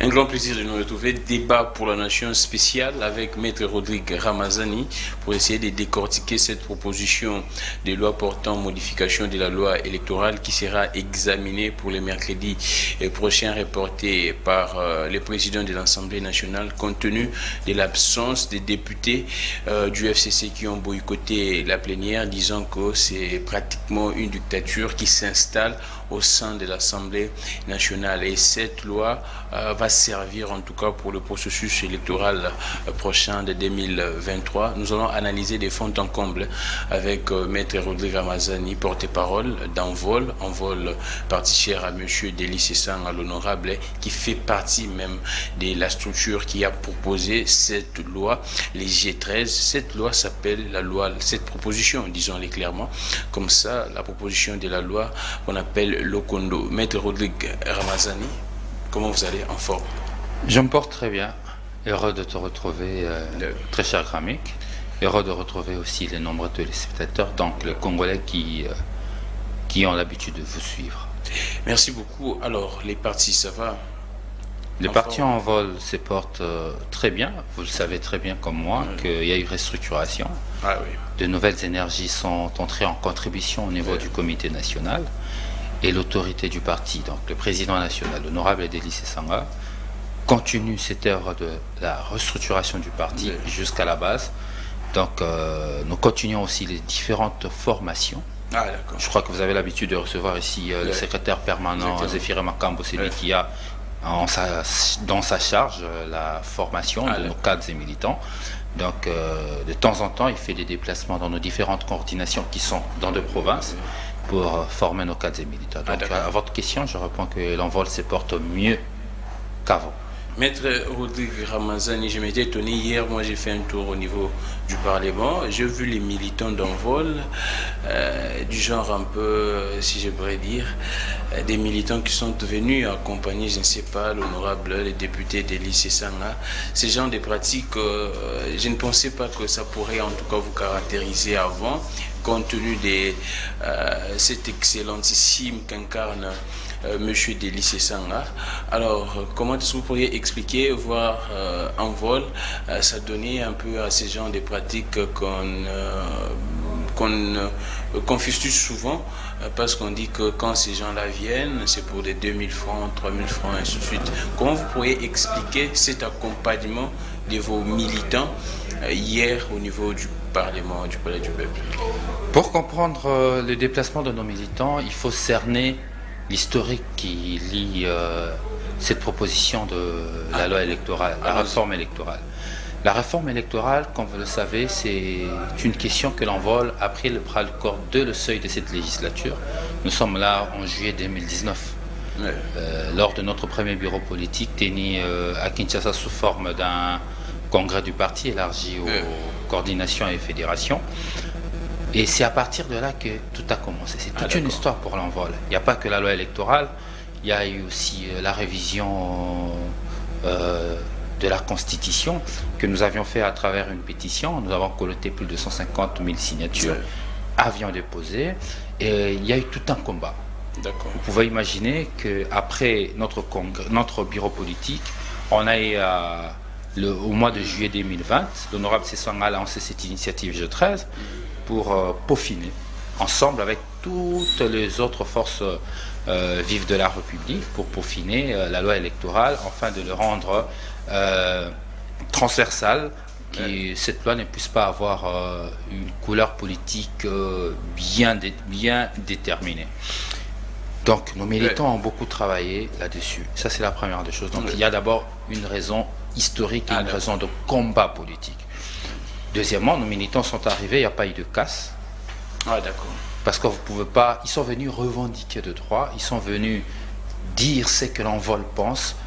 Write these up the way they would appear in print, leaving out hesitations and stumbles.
Un grand plaisir de nous retrouver. Débat pour la nation spéciale avec Maître Rodrigue Ramazani pour essayer de décortiquer cette proposition de loi portant modification de la loi électorale qui sera examinée pour le mercredi prochain, reporté par le président de l'Assemblée nationale compte tenu de l'absence des députés du FCC qui ont boycotté la plénière, disant que c'est pratiquement une dictature qui s'installe au sein de l'Assemblée nationale. Et cette loi va servir en tout cas pour le processus électoral prochain de 2023. Nous allons analyser des fonds en comble avec Maître Rodrigue Ramazani, porte-parole d'Envol. Envol, parti cher à M. Délice Sang, à l'honorable, qui fait partie même de la structure qui a proposé cette loi, les G13. Cette loi s'appelle la loi, cette proposition, disons-le clairement, comme ça, la proposition de la loi qu'on appelle Lokondo. Maître Rodrigue Ramazani, comment vous allez, en forme? Je me porte très bien. Heureux de te retrouver, très cher Gramik. Heureux de retrouver aussi les nombreux téléspectateurs, donc les Congolais qui ont l'habitude de vous suivre. Merci beaucoup. Alors, les partis, ça va? Les partis en vol se portent très bien. Vous le savez très bien comme moi qu'il y a eu restructuration. Ah, oui. De nouvelles énergies sont entrées en contribution au niveau du comité national. Et l'autorité du parti, donc le président national, l'honorable Délice Sanga, continue cette œuvre de la restructuration du parti jusqu'à la base. Donc nous continuons aussi les différentes formations. Ah, d'accord. Je crois que vous avez l'habitude de recevoir ici le secrétaire permanent Zéphiré Makambo, c'est lui qui a dans sa charge la formation de nos cadres et militants. Donc de temps en temps, il fait des déplacements dans nos différentes coordinations qui sont dans deux provinces pour former nos cadres et militants. Donc à votre question, je réponds que l'envol se porte mieux qu'avant. Maître Rodrigue Ramazani, je m'étais étonné hier, moi j'ai fait un tour au niveau du Parlement, j'ai vu les militants d'Envol, du genre un peu, si je pourrais dire, des militants qui sont venus accompagner, je ne sais pas, l'honorable, les députés Délice Sanga. Ces genres de pratiques, je ne pensais pas que ça pourrait en tout cas vous caractériser avant, compte tenu de cet excellentissime qu'incarne Monsieur Délice Sanga. Alors, comment est-ce que vous pourriez expliquer, voir Envol, s'adonner un peu à ces genres de pratiques qu'on fustige souvent, parce qu'on dit que quand ces gens-là viennent, c'est pour des 2000 francs, 3000 francs, et ainsi de suite. Comment vous pourriez expliquer cet accompagnement de vos militants hier au niveau du Parlement, du Palais du Peuple? Pour comprendre le déplacement de nos militants, il faut cerner l'historique qui lie cette proposition de la loi électorale, la réforme électorale. La réforme électorale, comme vous le savez, c'est une question que l'Envol a pris le bras le corps de le seuil de cette législature. Nous sommes là en juillet 2019, lors de notre premier bureau politique tenu à Kinshasa sous forme d'un congrès du parti élargi aux coordinations et fédérations. Et c'est à partir de là que tout a commencé. C'est toute une histoire pour l'Envol. Il n'y a pas que la loi électorale, il y a eu aussi la révision de la Constitution que nous avions fait à travers une pétition. Nous avons collecté plus de 150 000 signatures, avions déposé, et il y a eu tout un combat. Vous pouvez imaginer qu'après notre bureau politique, on a eu au mois de juillet 2020, l'honorable Sessanga a lancé cette initiative G13 pour peaufiner, ensemble avec toutes les autres forces vives de la République, pour peaufiner la loi électorale, afin de le rendre transversale, que cette loi ne puisse pas avoir une couleur politique bien déterminée. Donc nos militants ont beaucoup travaillé là-dessus. Ça, c'est la première des choses. Donc il y a d'abord une raison historique et une raison de combat politique. Deuxièmement, nos militants sont arrivés, il n'y a pas eu de casse. Parce que vous pouvez pas, ils sont venus revendiquer de droits, ils sont venus dire ce que l'Envol pense,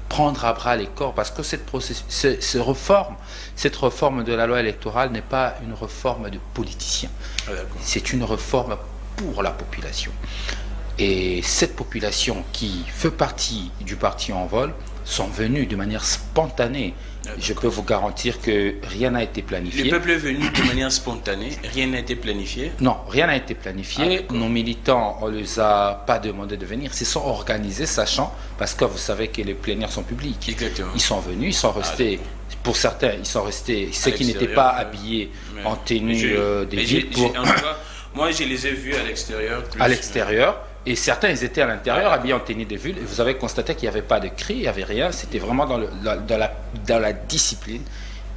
prendre à bras les corps, parce que cette réforme de la loi électorale n'est pas une réforme de politiciens. C'est une réforme pour la population. Et cette population qui fait partie du parti Envol sont venus de manière spontanée. Je peux vous garantir que rien n'a été planifié. Le peuple est venu de manière spontanée, rien n'a été planifié? Non, rien n'a été planifié. Nos militants, on ne les a pas demandé de venir. Ils se sont organisés, sachant, parce que vous savez que les plénières sont publics. Exactement. Ils sont venus, ils sont restés. Pour certains, ils sont restés, ceux qui n'étaient pas habillés en tenue des villes. Moi, je les ai vus à l'extérieur. À l'extérieur. Et certains, ils étaient à l'intérieur, habillés en tenue de ville. Et vous avez constaté qu'il n'y avait pas de cris, il n'y avait rien. C'était vraiment dans la discipline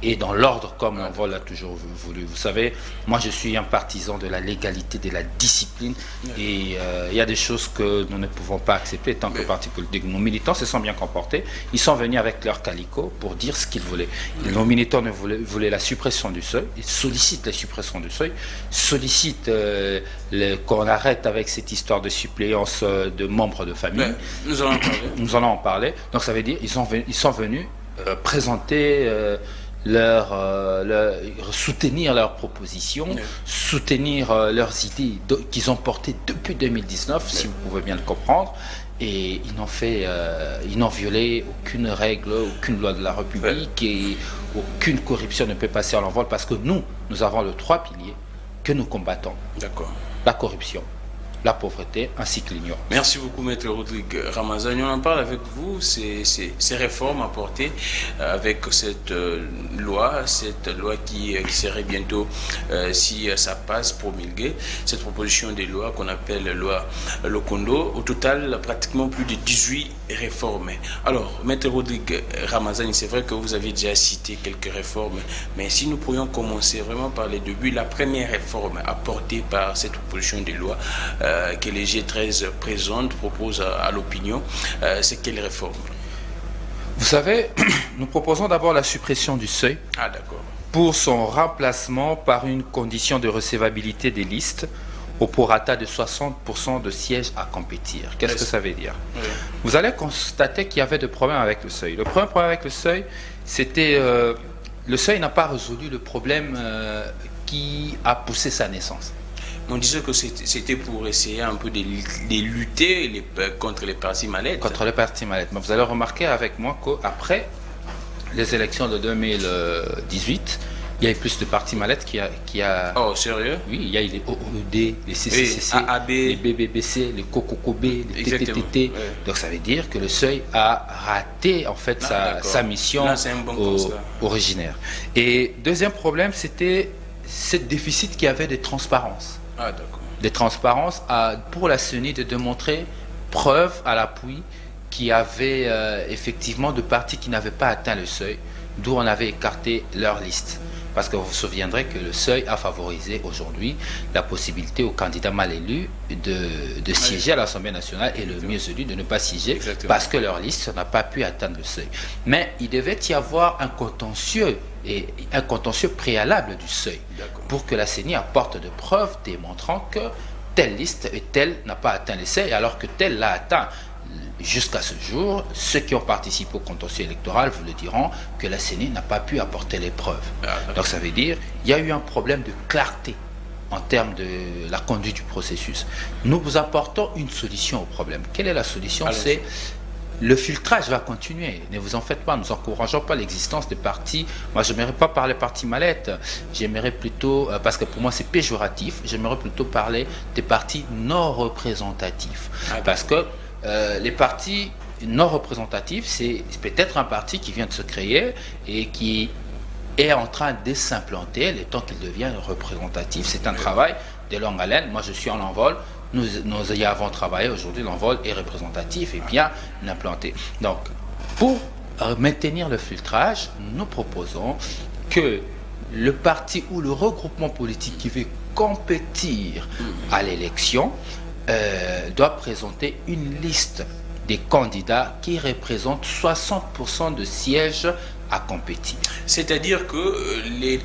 et dans l'ordre, comme l'Envol a toujours voulu. Vous savez, moi, je suis un partisan de la légalité, de la discipline. Et il y a des choses que nous ne pouvons pas accepter tant que parti politique. Nos militants se sont bien comportés. Ils sont venus avec leur calico pour dire ce qu'ils voulaient. Et nos militants voulaient la suppression du seuil. Ils sollicitent la suppression du seuil, sollicitent qu'on arrête avec cette histoire de suppléance de membres de famille. Nous allons en parler. Nous allons en parler. Donc ça veut dire ils sont venus présenter soutenir leurs propositions, soutenir leurs idées qu'ils ont portées depuis 2019, si vous pouvez bien le comprendre. Et ils n'ont violé aucune règle, aucune loi de la République, et aucune corruption ne peut passer à l'envol, parce que nous avons les 3 piliers que nous combattons. D'accord. La corruption, la pauvreté ainsi que l'ignorance. Merci beaucoup, Maître Rodrigue Ramazani. On en parle avec vous, ces réformes apportées avec cette loi qui serait bientôt, si ça passe, promulguée, cette proposition de loi qu'on appelle loi Lokondo. Au total, pratiquement plus de 18 réformes. Alors, Maître Rodrigue Ramazani, c'est vrai que vous avez déjà cité quelques réformes, mais si nous pourrions commencer vraiment par les débuts, la première réforme apportée par cette proposition de loi que les G13 présentent, proposent à l'opinion, c'est quelle réforme? Vous savez, nous proposons d'abord la suppression du seuil pour son remplacement par une condition de recevabilité des listes au prorata de 60% de sièges à compétir. Qu'est-ce que ça veut dire? Vous allez constater qu'il y avait des problèmes avec le seuil. Le premier problème avec le seuil, c'était le seuil n'a pas résolu le problème qui a poussé sa naissance. On disait que c'était pour essayer un peu de lutter contre les partis mallettes. Contre les partis mallettes. Mais vous allez remarquer avec moi qu'après les élections de 2018, il y a eu plus de partis mallettes qui a... Oh, sérieux? Oui, il y a eu les OOD, les CCCC, les BBBC, les COCOCOB, les TTTT. Donc ça veut dire que le seuil a raté en fait sa mission originaire. Et deuxième problème, c'était ce déficit qu'il y avait de transparence. De transparence pour la CENI de démontrer preuve à l'appui qu'il y avait effectivement de partis qui n'avaient pas atteint le seuil, d'où on avait écarté leur liste. Parce que vous vous souviendrez que le seuil a favorisé aujourd'hui la possibilité aux candidats mal élus de siéger à l'Assemblée nationale et le mieux élu de ne pas siéger parce que leur liste n'a pas pu atteindre le seuil. Mais il devait y avoir un contentieux préalable du seuil pour que la CENI apporte de preuves démontrant que telle liste et telle n'a pas atteint le seuil alors que telle l'a atteint. Jusqu'à ce jour, ceux qui ont participé au contentieux électoral vous le diront que la CENI n'a pas pu apporter les preuves. Donc ça veut dire qu'il y a eu un problème de clarté en termes de la conduite du processus. Nous vous apportons une solution au problème. Quelle est la solution? C'est le filtrage va continuer. Ne vous en faites pas, nous n'encourageons pas l'existence de partis. Moi, je n'aimerais pas parler partis mallettes. J'aimerais plutôt, parce que pour moi c'est péjoratif, j'aimerais plutôt parler des partis non représentatifs. Parce que les partis non représentatifs, c'est peut-être un parti qui vient de se créer et qui est en train de s'implanter le temps qu'il devient représentatif. C'est un travail de longue haleine. Moi, je suis en envol. Nous y avons travaillé. Aujourd'hui, l'envol est représentatif et bien implanté. Donc, pour maintenir le filtrage, nous proposons que le parti ou le regroupement politique qui veut compétir à l'élection doit présenter une liste des candidats qui représentent 60% de sièges à compétir. C'est-à-dire que les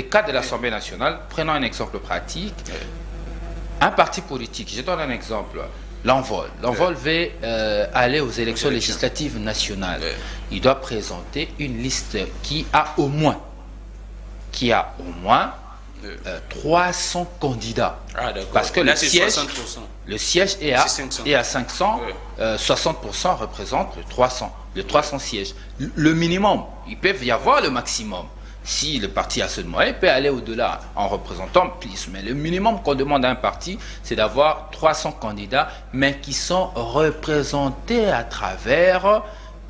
cas de l'Assemblée nationale, prenons un exemple pratique, un parti politique, je donne un exemple, l'Envol veut aller aux élections législatives nationales. Il doit présenter une liste qui a au moins 300 candidats. Ah, d'accord. Parce que là, le c'est siège, 60%. le siège est à 500. 500, 60% représente le 300 sièges. Le minimum, ils peuvent y avoir le maximum. Si le parti a ce moyen, il peut aller au-delà en représentant plus. Mais le minimum qu'on demande à un parti, c'est d'avoir 300 candidats, mais qui sont représentés à travers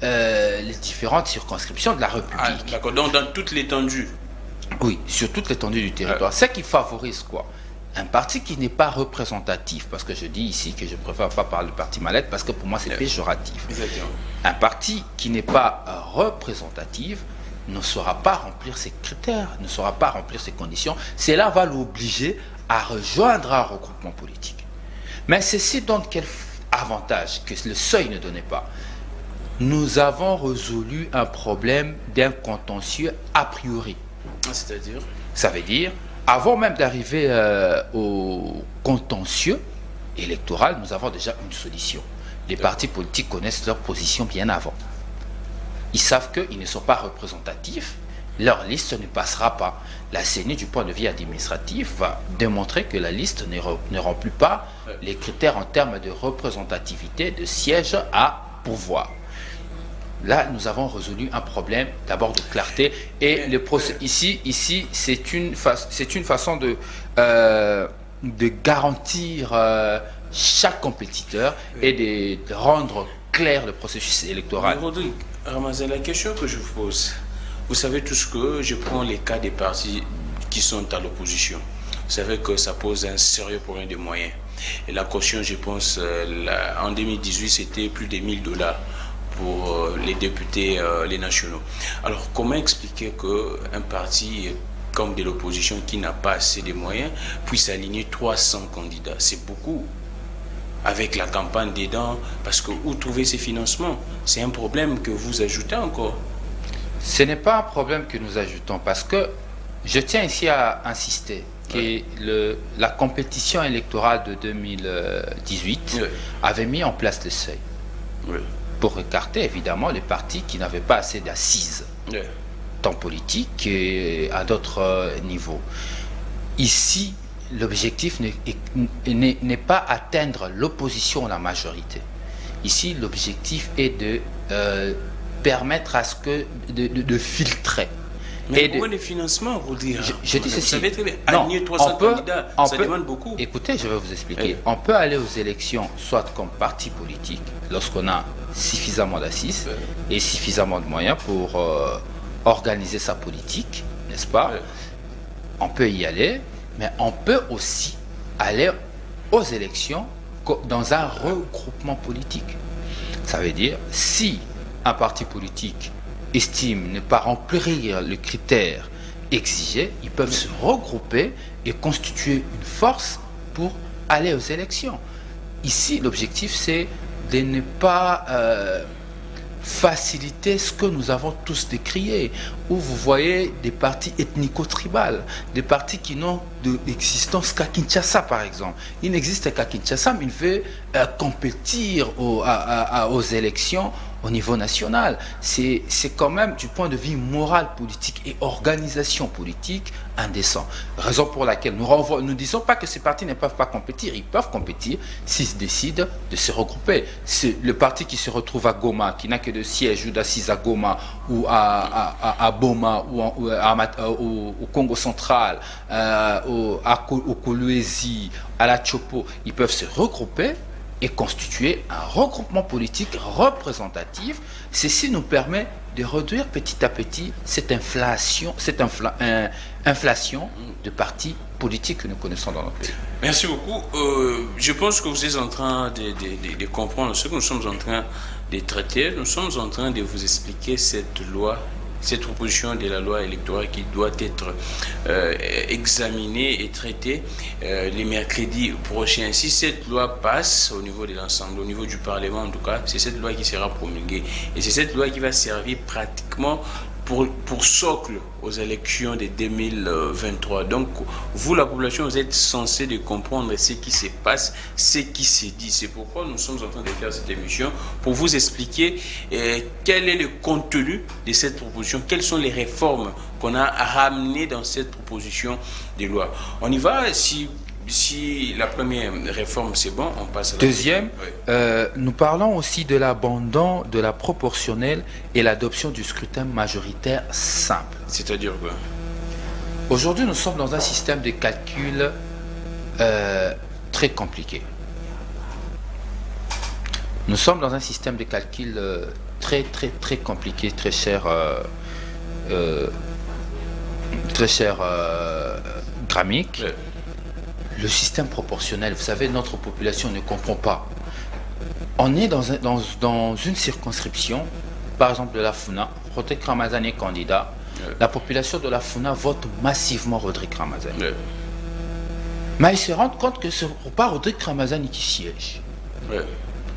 les différentes circonscriptions de la République. Ah, d'accord. Donc, dans toute l'étendue. Oui, sur toute l'étendue du territoire. Ce qui favorise quoi? Un parti qui n'est pas représentatif, parce que je dis ici que je ne préfère pas parler de parti mallette, parce que pour moi c'est péjoratif. Exactement. Un parti qui n'est pas représentatif ne saura pas remplir ses critères, ne saura pas remplir ses conditions. Cela va l'obliger à rejoindre un regroupement politique. Mais ceci donne quel avantage que le seuil ne donnait pas? Nous avons résolu un problème d'un contentieux a priori. C'est-à-dire? Ça veut dire, avant même d'arriver au contentieux électoral, nous avons déjà une solution. Les partis politiques connaissent leur position bien avant. Ils savent qu'ils ne sont pas représentatifs, leur liste ne passera pas. La CENI, du point de vue administratif, va démontrer que la liste ne remplit pas les critères en termes de représentativité de sièges à pouvoir. Là, nous avons résolu un problème d'abord de clarté et le procès ici, c'est une façon de garantir chaque compétiteur et de rendre clair le processus électoral. Rodrigue Ramazani, la question que je vous pose, vous savez tous que je prends les cas des partis qui sont à l'opposition. Vous savez que ça pose un sérieux problème de moyens. Et la caution, je pense, en 2018, c'était plus de $1000 pour les députés, les nationaux. Alors, comment expliquer qu'un parti comme de l'opposition qui n'a pas assez de moyens puisse aligner 300 candidats? C'est beaucoup. Avec la campagne dedans, parce que où trouver ces financements? C'est un problème que vous ajoutez encore. Ce n'est pas un problème que nous ajoutons, parce que je tiens ici à insister que la compétition électorale de 2018 avait mis en place le seuil. Pour écarter évidemment les partis qui n'avaient pas assez d'assises, tant politique et à d'autres niveaux. Ici, l'objectif n'est pas atteindre l'opposition à la majorité. Ici, l'objectif est de permettre à ce que de filtrer. Mais pourquoi les financements, vous dire? Je dis ceci. Vous savez très bien, aligner 300 candidats, ça demande beaucoup. Écoutez, je vais vous expliquer. On peut aller aux élections, soit comme parti politique, lorsqu'on a suffisamment d'assises et suffisamment de moyens pour organiser sa politique, n'est-ce pas? On peut y aller, mais on peut aussi aller aux élections dans un regroupement politique. Ça veut dire, si un parti politique estime ne pas remplir le critère exigé, ils peuvent se regrouper et constituer une force pour aller aux élections. Ici, l'objectif, c'est de ne pas faciliter ce que nous avons tous décrié, où vous voyez des partis ethnico-tribales, des partis qui n'ont d'existence qu'à Kinshasa, par exemple. Il n'existe qu'à Kinshasa, mais il veut compétir aux élections au niveau national. C'est quand même, du point de vue moral, politique et organisation politique, indécent. Raison pour laquelle nous ne disons pas que ces partis ne peuvent pas compétir. Ils peuvent compétir s'ils décident de se regrouper. C'est le parti qui se retrouve à Goma, qui n'a que de siège ou d'assises à Goma ou à Boma ou au Congo central, au Kolwezi, à la Chopo, ils peuvent se regrouper et constituer un regroupement politique représentatif. Ceci nous permet de réduire petit à petit cette inflation de partis politiques que nous connaissons dans notre pays. Merci beaucoup. Je pense que vous êtes en train de comprendre ce que nous sommes en train de traiter. Nous sommes en train de vous expliquer cette loi, cette proposition de la loi électorale qui doit être examinée et traitée les mercredis prochains. Si cette loi passe au niveau de l'ensemble, au niveau du Parlement en tout cas, c'est cette loi qui sera promulguée. Et c'est cette loi qui va servir pratiquement pour socle aux élections de 2023. Donc, vous, la population, vous êtes censé de comprendre ce qui se passe, ce qui se dit. C'est pourquoi nous sommes en train de faire cette émission, pour vous expliquer quel est le contenu de cette proposition, quelles sont les réformes qu'on a ramenées dans cette proposition de loi. On y va. Si la première réforme c'est bon, on passe à la deuxième. Oui. Nous parlons aussi de l'abandon de la proportionnelle et l'adoption du scrutin majoritaire simple. C'est-à-dire quoi? Aujourd'hui, nous sommes dans un système de calcul très compliqué. Nous sommes dans un système de calcul très compliqué, très cher Gramic. Oui. Le système proportionnel, vous savez, notre population ne comprend pas. On est dans une circonscription, par exemple de la Funa, Rodrigue Ramazani est candidat. La population de la Funa vote massivement Rodrigue Ramazani. Mais ils se rendent compte que ce n'est pas Rodrigue Ramazani qui siège.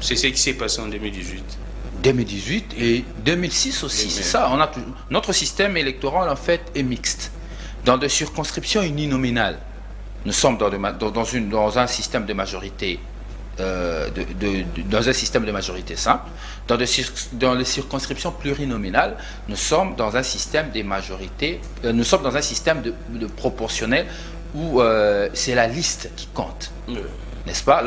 C'est ce qui s'est passé en 2018. 2018 et 2006 aussi, c'est ça. Notre système électoral en fait est mixte. Dans des circonscriptions uninominales, nous sommes dans un système de majorité, dans un système de majorité simple. Dans les circonscriptions plurinominales, nous sommes dans un système de majorité, nous sommes dans un système de proportionnel où c'est la liste qui compte. N'est-ce pas?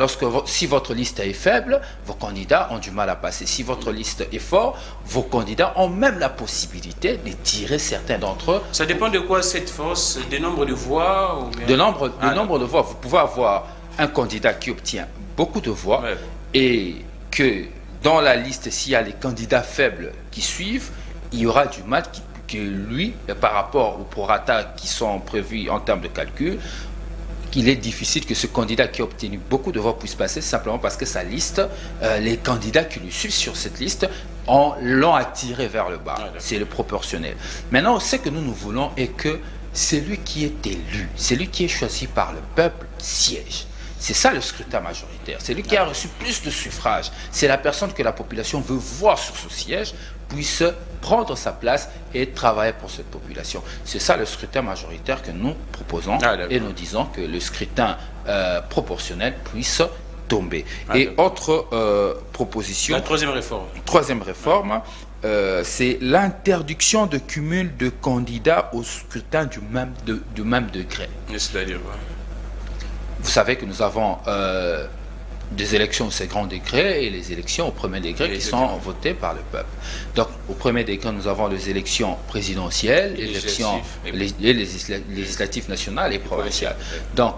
Si votre liste est faible, vos candidats ont du mal à passer. Si votre liste est forte, vos candidats ont même la possibilité de tirer certains d'entre eux. Ça dépend de quoi cette force? Des nombres de voix ou bien... De nombre de voix. Vous pouvez avoir un candidat qui obtient beaucoup de voix et que dans la liste, s'il y a les candidats faibles qui suivent, il y aura du mal que lui, par rapport aux prorata qui sont prévus en termes de calcul, qu'il est difficile que ce candidat qui a obtenu beaucoup de voix puisse passer simplement parce que sa liste, les candidats qui lui suivent sur cette liste l'ont attiré vers le bas. C'est le proportionnel. Maintenant, ce que nous voulons est que celui qui est élu, celui qui est choisi par le peuple, siège. C'est ça le scrutin majoritaire. Celui qui a reçu plus de suffrages, c'est la personne que la population veut voir sur ce siège, puisse prendre sa place et travailler pour cette population. C'est ça le scrutin majoritaire que nous proposons et nous disons que le scrutin proportionnel puisse tomber. Et autre proposition... La troisième réforme. Troisième réforme, c'est l'interdiction de cumul de candidats au scrutin du même degré. C'est-à-dire quoi? Vous savez que nous avons des élections au second degré et les élections au premier degré qui sont votées par le peuple. Donc, au premier degré, nous avons les élections présidentielles, les élections législatives nationales et provinciales. Donc,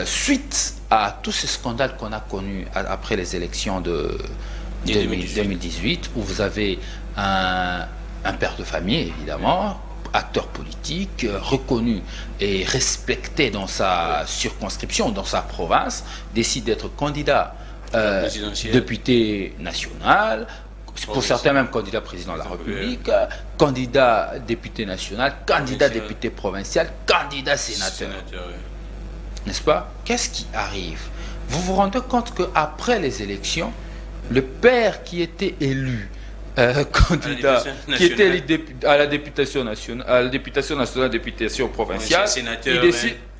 suite à tous ces scandales qu'on a connus après les élections de 2018, où vous avez un père de famille, évidemment, acteur politique, reconnu et respecté dans sa circonscription, dans sa province, décide d'être candidat député national, pour certains même candidat président de la République, candidat député national, candidat député provincial, candidat sénateur. N'est-ce pas? Qu'est-ce qui arrive? Vous vous rendez compte qu'après les élections, le père qui était élu candidat qui était élu à la députation nationale, députation provinciale,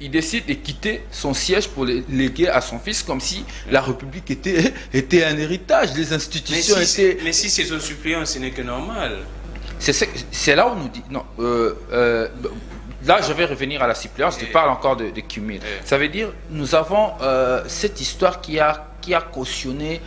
il décide de quitter son siège pour le léguer à son fils, comme si la République était un héritage, les institutions étaient... Mais si c'est son suppléant, ce n'est que normal. C'est là où on nous dit... Non, là, je vais revenir à la suppléance, je parle encore de cumul. Ça veut dire, nous avons cette histoire qui a cautionné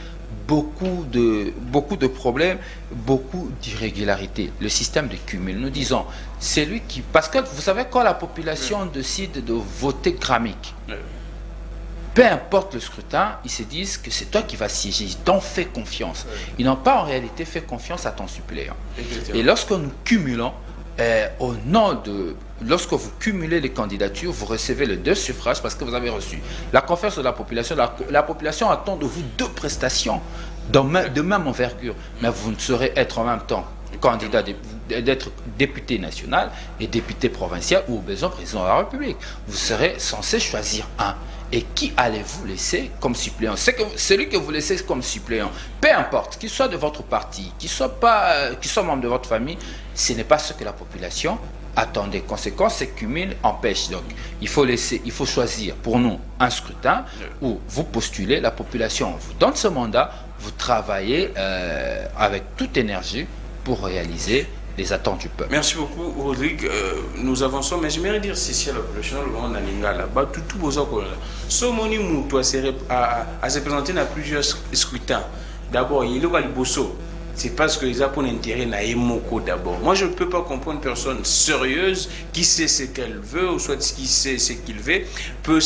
beaucoup de problèmes, beaucoup d'irrégularités. Le système de cumul, nous disons, c'est lui qui... Parce que vous savez, quand la population décide de voter Gramic, peu importe le scrutin, ils se disent que c'est toi qui vas siéger, ils t'ont fait confiance. Ils n'ont pas en réalité fait confiance à ton suppléant. Et lorsque nous cumulons, lorsque vous cumulez les candidatures, vous recevez les 2 suffrages parce que vous avez reçu la confiance de la population. La population attend de vous 2 prestations de même envergure, mais vous ne saurez être en même temps candidat d'être député national et député provincial ou au besoin président de la République. Vous serez censé choisir un. Et qui allez-vous laisser comme suppléant? C'est que celui que vous laissez comme suppléant, peu importe, qu'il soit de votre parti, qu'il soit membre de votre famille, ce n'est pas ce que la population attendait. Conséquence, c'est cumul empêche. Donc, il faut choisir pour nous un scrutin où vous postulez, la population vous donne ce mandat, vous travaillez avec toute énergie pour réaliser les attentes du peuple. Merci beaucoup, Rodrigue. Nous avançons, mais j'aimerais dire ceci à la population, le monde là, tout besoin qu'on a. Ce moni moutou à se présenter dans plusieurs scrutins. D'abord, il y a le bosso. C'est parce qu'ils ont pour intérêt à Emoko d'abord. Moi, je ne peux pas comprendre une personne sérieuse qui sait ce qu'elle veut, ou soit qui sait ce qu'il veut, peut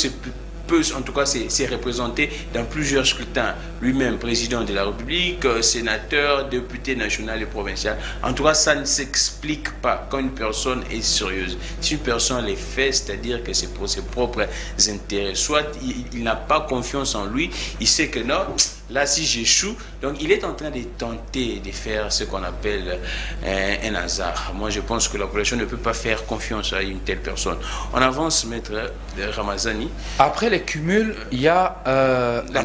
en tout cas s'est représenté dans plusieurs scrutins. Lui-même, président de la République, sénateur, député national et provincial. En tout cas, ça ne s'explique pas quand une personne est sérieuse. Si une personne les fait, c'est-à-dire que c'est pour ses propres intérêts. Soit il n'a pas confiance en lui, il sait que non, là si j'échoue, donc il est en train de tenter de faire ce qu'on appelle un hasard. Moi je pense que la population ne peut pas faire confiance à une telle personne. On avance, maître Ramazani. Après les cumuls, il y a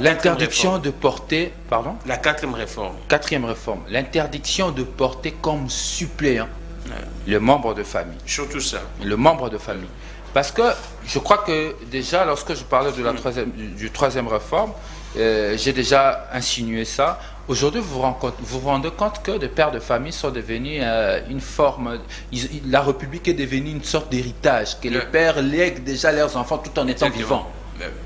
l'interdiction de porter, pardon? La quatrième réforme. Quatrième réforme, l'interdiction de porter comme suppléant le membre de famille. Surtout ça. Le membre de famille. Parce que je crois que déjà, lorsque je parlais de la troisième réforme, j'ai déjà insinué ça. Aujourd'hui, vous vous rendez compte que des pères de famille sont devenus une forme... la République est devenue une sorte d'héritage, que les pères lèguent déjà leurs enfants tout en étant vivants.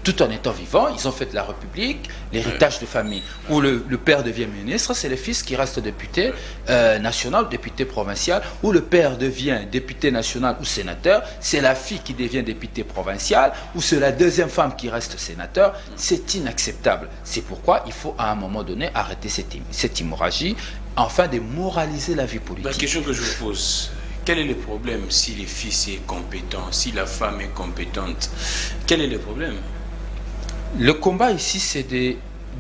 Tout en étant vivants, ils ont fait de la République l'héritage de famille. Où le père devient ministre, c'est le fils qui reste député national, député provincial. Où le père devient député national ou sénateur, c'est la fille qui devient députée provinciale, ou c'est la deuxième femme qui reste sénateur. C'est inacceptable. C'est pourquoi il faut à un moment donné arrêter cette hémorragie, afin de moraliser la vie politique. La question que je vous pose... Quel est le problème si le fils est compétent, si la femme est compétente? Quel est le problème? Le combat ici, c'est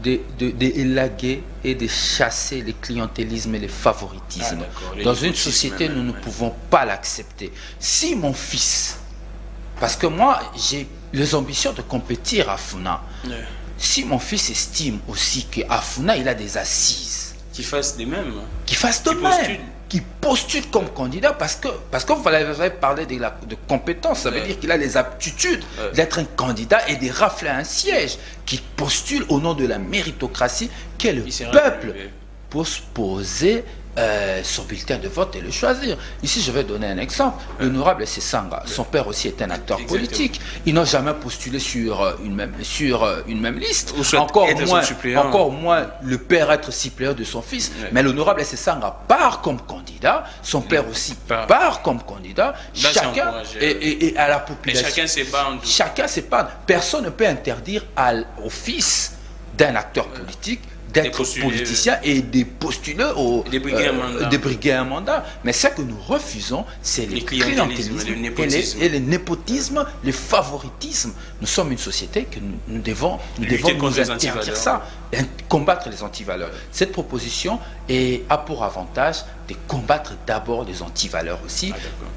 d'élaguer et de chasser le clientélisme et le favoritisme. Dans une société, nous ne pouvons pas l'accepter. Si mon fils, parce que moi, j'ai les ambitions de compétir à Funa, si mon fils estime aussi qu'à Funa, il a des assises, qu'il fasse de même. Qu'il fasse de même. Qui postule comme candidat parce que vous avez parlé de compétences, ça veut dire qu'il a les aptitudes d'être un candidat et de rafler un siège, qui postule au nom de la méritocratie, qu'est le peuple pour se poser son bulletin de vote et le choisir. Ici, je vais donner un exemple. L'honorable Sessanga, son père aussi est un acteur politique. Ils n'ont jamais postulé sur une même liste. Encore moins le père être suppléant de son fils. Mais l'honorable Sessanga part comme candidat. Son père aussi part comme candidat. Chacun et à la population. Et chacun se bat. Personne ne peut interdire au fils d'un acteur politique d'être politicien et de postuler de briguer un mandat. Mais ce que nous refusons, c'est le clientélisme et le népotisme, le favoritisme. Nous sommes une société que nous devons nous interdire ça, combattre les antivaleurs. Cette proposition a pour avantage de combattre d'abord les antivaleurs aussi,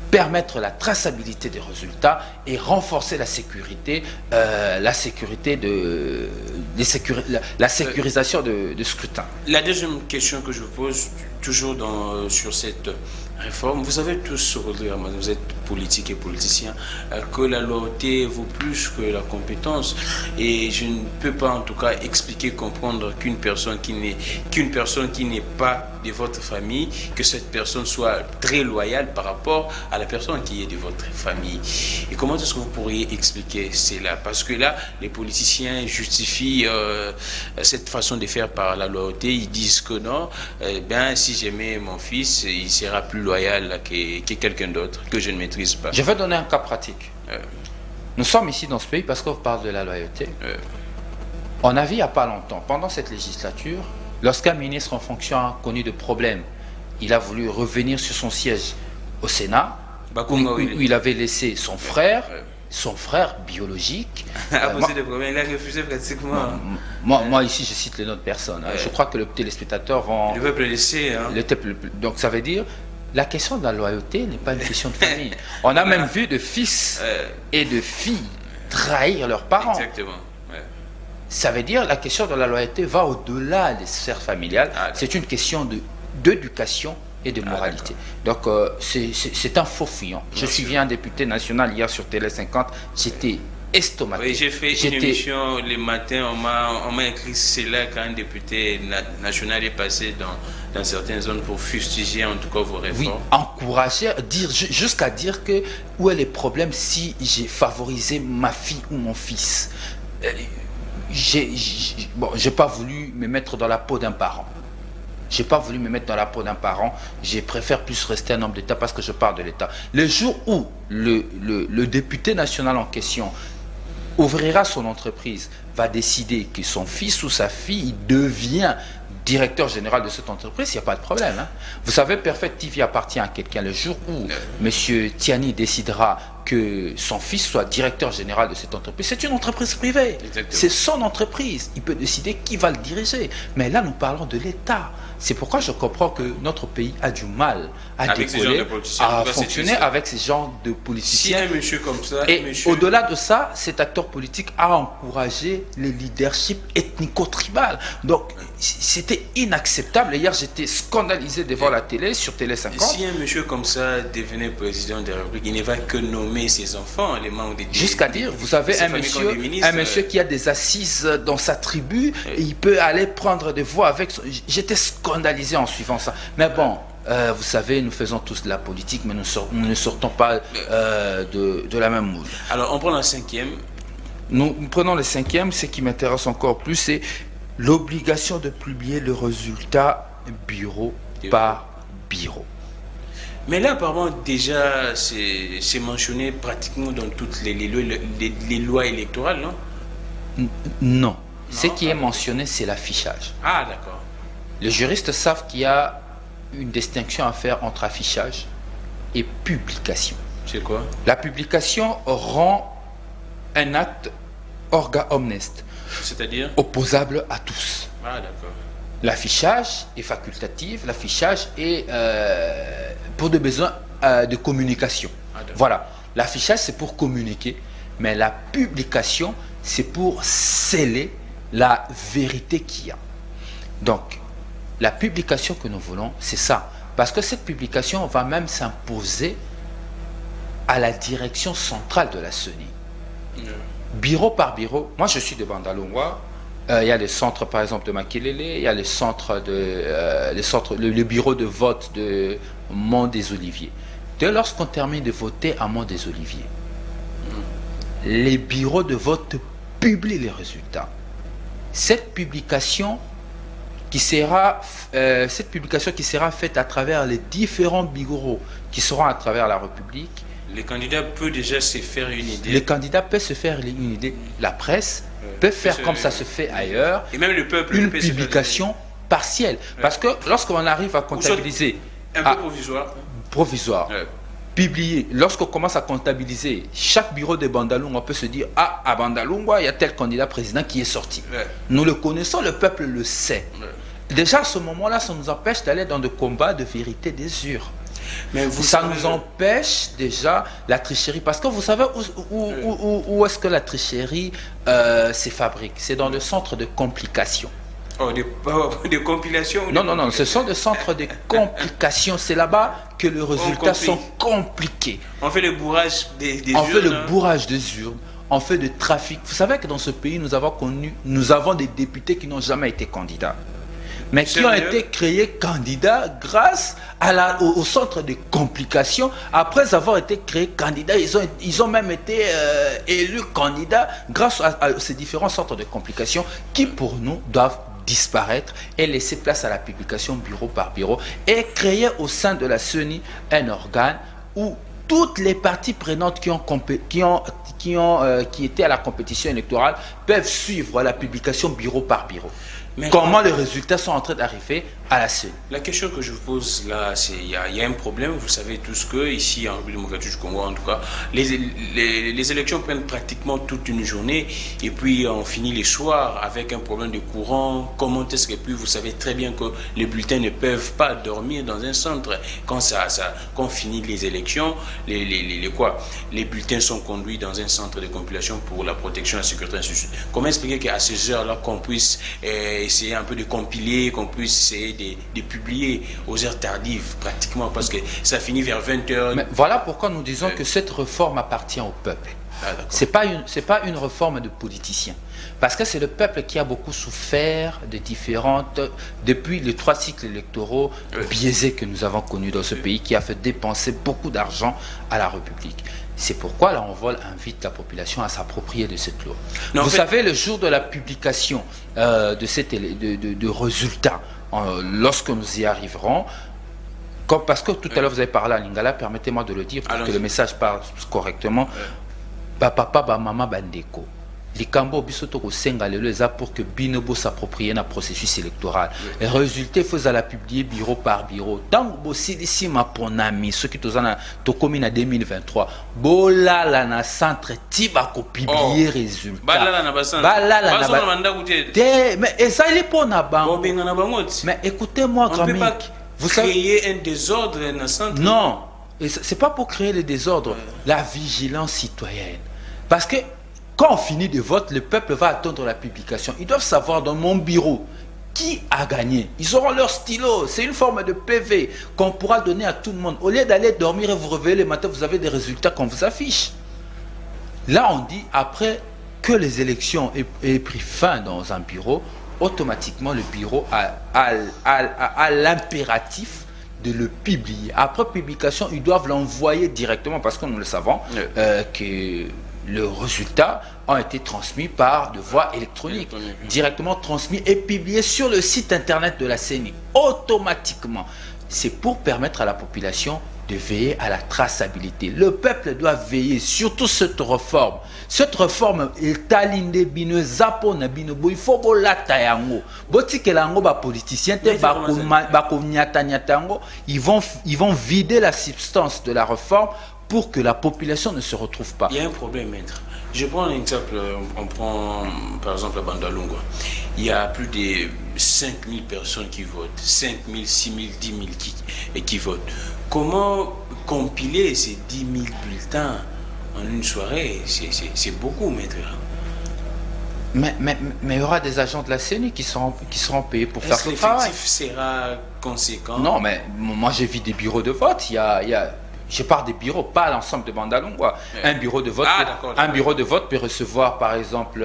permettre la traçabilité des résultats et renforcer la sécurité, la sécurisation de scrutin. La deuxième question que je vous pose, toujours sur cette réforme, vous savez tous, vous êtes politique et politicien, que la loyauté vaut plus que la compétence, et je ne peux pas en tout cas expliquer, comprendre qu'une personne qui n'est pas de votre famille, que cette personne soit très loyale par rapport à la personne qui est de votre famille. Et comment est-ce que vous pourriez expliquer cela? Parce que là, les politiciens justifient cette façon de faire par la loyauté. Ils disent que non, si j'aimais mon fils, il sera plus loyal que quelqu'un d'autre que je ne maîtrise pas. Je vais donner un cas pratique. Nous sommes ici dans ce pays parce qu'on parle de la loyauté. On a vu il n'y a pas longtemps, pendant cette législature, lorsqu'un ministre en fonction a connu de problèmes, il a voulu revenir sur son siège au Sénat, où il avait laissé son frère biologique. Il a refusé pratiquement. Moi, ici, je cite les noms de personnes. Je crois que les téléspectateurs vont... Le peuple laissé. Donc, ça veut dire, la question de la loyauté n'est pas une question de famille. On a même vu de fils et de filles trahir leurs parents. Exactement. Ça veut dire la question de la loyauté va au-delà des sphères familiales. C'est une question d'éducation et de moralité. Donc c'est un faux fuyant. Je suis un député national hier sur Télé 50, j'étais estomaqué. Oui, j'ai fait une émission le matin, on m'a écrit cela quand un député national est passé dans certaines zones pour fustiger en tout cas vos réformes. Oui, encourager, jusqu'à dire que où est le problème si j'ai favorisé ma fille ou mon fils. J'ai pas voulu me mettre dans la peau d'un parent. J'ai pas voulu me mettre dans la peau d'un parent. Je préfère plus rester un homme d'État parce que je parle de l'État. Le jour où le député national en question ouvrira son entreprise, va décider que son fils ou sa fille devient directeur général de cette entreprise, il n'y a pas de problème. Hein. Vous savez, Perfect TV appartient à quelqu'un. Le jour où M. Tiani décidera que son fils soit directeur général de cette entreprise, c'est une entreprise privée. C'est son entreprise. Il peut décider qui va le diriger. Mais là, nous parlons de l'État. C'est pourquoi je comprends que notre pays a du mal à décoller, à fonctionner avec ces genres de politiciens. Si un monsieur comme ça, et au-delà de ça, cet acteur politique a encouragé le leadership ethnico-tribal. Donc, c'était inacceptable. Hier, j'étais scandalisé devant la télé, sur Télé 50. Si un monsieur comme ça devenait président de la République, il ne va que nommer ses enfants, les membres des... Jusqu'à dire, vous avez un monsieur qui a des assises dans sa tribu, et il peut aller prendre des voix avec... J'étais scandalisé en suivant ça. Mais bon, vous savez, nous faisons tous de la politique, mais nous ne sortons pas de la même moule. Alors, on prend la cinquième. Nous prenons le cinquième. Ce qui m'intéresse encore plus, c'est l'obligation de publier le résultat bureau par bureau. Mais là, apparemment, déjà, c'est mentionné pratiquement dans toutes les lois électorales, non? Non. Ce qui est mentionné, c'est l'affichage. Ah, d'accord. Les juristes savent qu'il y a une distinction à faire entre affichage et publication. C'est quoi? La publication rend un acte orga omnes, c'est-à-dire opposable à tous. Ah, d'accord. L'affichage est facultatif, l'affichage est pour des besoins de communication. Ah, voilà, l'affichage c'est pour communiquer, mais la publication c'est pour sceller la vérité qu'il y a. Donc, la publication que nous voulons, c'est ça. Parce que cette publication va même s'imposer à la direction centrale de la CENI. Bureau par bureau. Moi, je suis de Bandalungwa. Il y a les centres, par exemple, de Makelele. Il y a les centres le bureau de vote de Mont des Oliviers. Dès lorsqu'on termine de voter à Mont des Oliviers, les bureaux de vote publient les résultats. Cette publication qui sera faite à travers les différents bureaux qui seront à travers la République. Les candidats peuvent déjà se faire une idée. Les candidats peuvent se faire une idée. La presse peut faire comme ça se fait ailleurs. Et même le peuple. Une publication partielle. Parce que lorsqu'on arrive à comptabiliser... Un peu provisoire. Provisoire. Publier. Lorsqu'on commence à comptabiliser chaque bureau de Bandalungwa, on peut se dire, ah, à Bandalungwa, il y a tel candidat président qui est sorti. Nous le connaissons, le peuple le sait. Déjà, à ce moment-là, ça nous empêche d'aller dans des combats de vérité d'usure. Mais ça nous empêche déjà la tricherie. Parce que vous savez où est-ce que la tricherie se fabrique? C'est dans le centre de complication. Oh, de compilation? Non, ce sont des centres de complication. C'est là-bas que les résultats sont compliqués. On fait le bourrage des urnes. On fait le bourrage des urnes. On fait du trafic. Vous savez que dans ce pays, nous avons des députés qui n'ont jamais été candidats. Mais qui ont été créés candidats grâce au centre de complication. Après avoir été créés candidats, ils ont même été élus candidats grâce à ces différents centres de complication qui, pour nous, doivent disparaître et laisser place à la publication bureau par bureau et créer au sein de la CENI un organe où toutes les parties prenantes qui étaient à la compétition électorale peuvent suivre la publication bureau par bureau. Mais comment les résultats sont en train d'arriver à la CENI. La question que je vous pose là, c'est il y a un problème. Vous savez tous que ici en République démocratique du Congo, en tout cas, les élections prennent pratiquement toute une journée et puis on finit les soirs avec un problème de courant. Comment est-ce que puis vous savez très bien que les bulletins ne peuvent pas dormir dans un centre quand quand on finit les élections, les bulletins sont conduits dans un centre de compilation pour la protection et la sécurité institutionnelle. Comment expliquer qu'à ces heures-là qu'on puisse essayer un peu de compiler, qu'on puisse essayer de publier aux heures tardives pratiquement parce que ça finit vers 20h. Mais voilà pourquoi nous disons que cette réforme appartient au peuple. C'est pas une réforme de politiciens. Parce que c'est le peuple qui a beaucoup souffert de depuis les 3 cycles électoraux biaisés que nous avons connus dans ce pays, qui a fait dépenser beaucoup d'argent à la République. C'est pourquoi là, on invite la population à s'approprier de cette loi. Non, vous savez, le jour de la publication de résultats, lorsque nous y arriverons, parce que tout à l'heure vous avez parlé à Lingala, permettez-moi de le dire pour que le message passe correctement. Papa, maman, bandeko. Les cambo bisoto ko senga lelo eza pour que binobo s'approprie na processus électoral. Les résultats faut la publier bureau par bureau. Tant bossi ici ma ponami ceux qui tozana to commune en 2023. Bola la na centre tiba ko publier résultats. Bala na basana. Bala na manda goute. Mais et ça il est pour na bango. Mais écoutez-moi quand même. Vous créez un désordre dans centre. Non, c'est pas pour créer le désordre, la vigilance citoyenne. Parce que quand on finit de vote, le peuple va attendre la publication. Ils doivent savoir dans mon bureau qui a gagné. Ils auront leur stylo. C'est une forme de PV qu'on pourra donner à tout le monde. Au lieu d'aller dormir et vous réveiller le matin, vous avez des résultats qu'on vous affiche. Là, on dit, après que les élections aient pris fin dans un bureau, automatiquement, le bureau a l'impératif de le publier. Après publication, ils doivent l'envoyer directement, parce que nous le savons, que le résultat a été transmis par de voie électronique, directement transmis et publié sur le site internet de la CENI, automatiquement. C'est pour permettre à la population de veiller à la traçabilité. Le peuple doit veiller, surtout cette réforme. Cette réforme est alindé bino zapo na bino bo il faut bolata yango. Boti que lango ba politicien te ba ko nyata yango, ils vont vider la substance de la réforme pour que la population ne se retrouve pas. Il y a un problème, maître. Je prends un exemple, on prend par exemple la Bandalungwa. Il y a plus de 5000 personnes qui votent, 5000, 6000, 10 000 qui votent. Comment compiler ces 10 000 bulletins en une soirée? C'est beaucoup, maître. Mais il y aura des agents de la CENI qui seront payés pour faire ce travail. L'effectif sera conséquent? Non, mais moi j'ai vu des bureaux de vote. Je parle des bureaux, pas l'ensemble de Bandalungwa. Un bureau de vote, un bureau de vote peut recevoir par exemple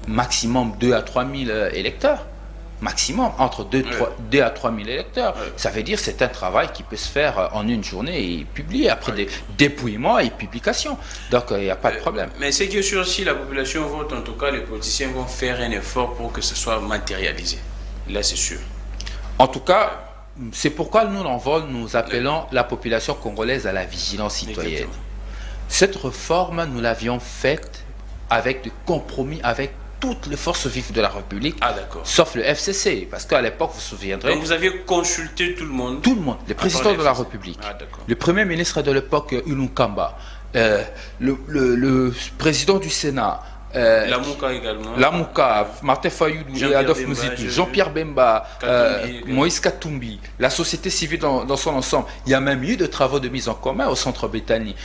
maximum 2 à 3 000 électeurs. Maximum, entre 2 à 3 000 électeurs. Ça veut dire que c'est un travail qui peut se faire en une journée et publié après des dépouillements et publications. Donc il n'y a pas de problème. Mais c'est que sûr, si la population vote, en tout cas les politiciens vont faire un effort pour que ce soit matérialisé. Là c'est sûr. En tout cas, c'est pourquoi nous appelons la population congolaise à la vigilance citoyenne. Exactement. Cette réforme, nous l'avions faite avec des compromis avec toutes les forces vives de la République, sauf le FCC, parce qu'à l'époque, vous vous souviendrez... Donc vous aviez consulté tout le monde? Tout le monde, le président de la République, le premier ministre de l'époque, Ilunkamba, le président du Sénat, Lamouka également. Lamouka, Martin Fayoulou, Adolphe Mouzitou, Jean-Pierre Bemba, Moïse Katumbi, la société civile dans son ensemble. Il y a même eu de travaux de mise en commun au centre Béthanie.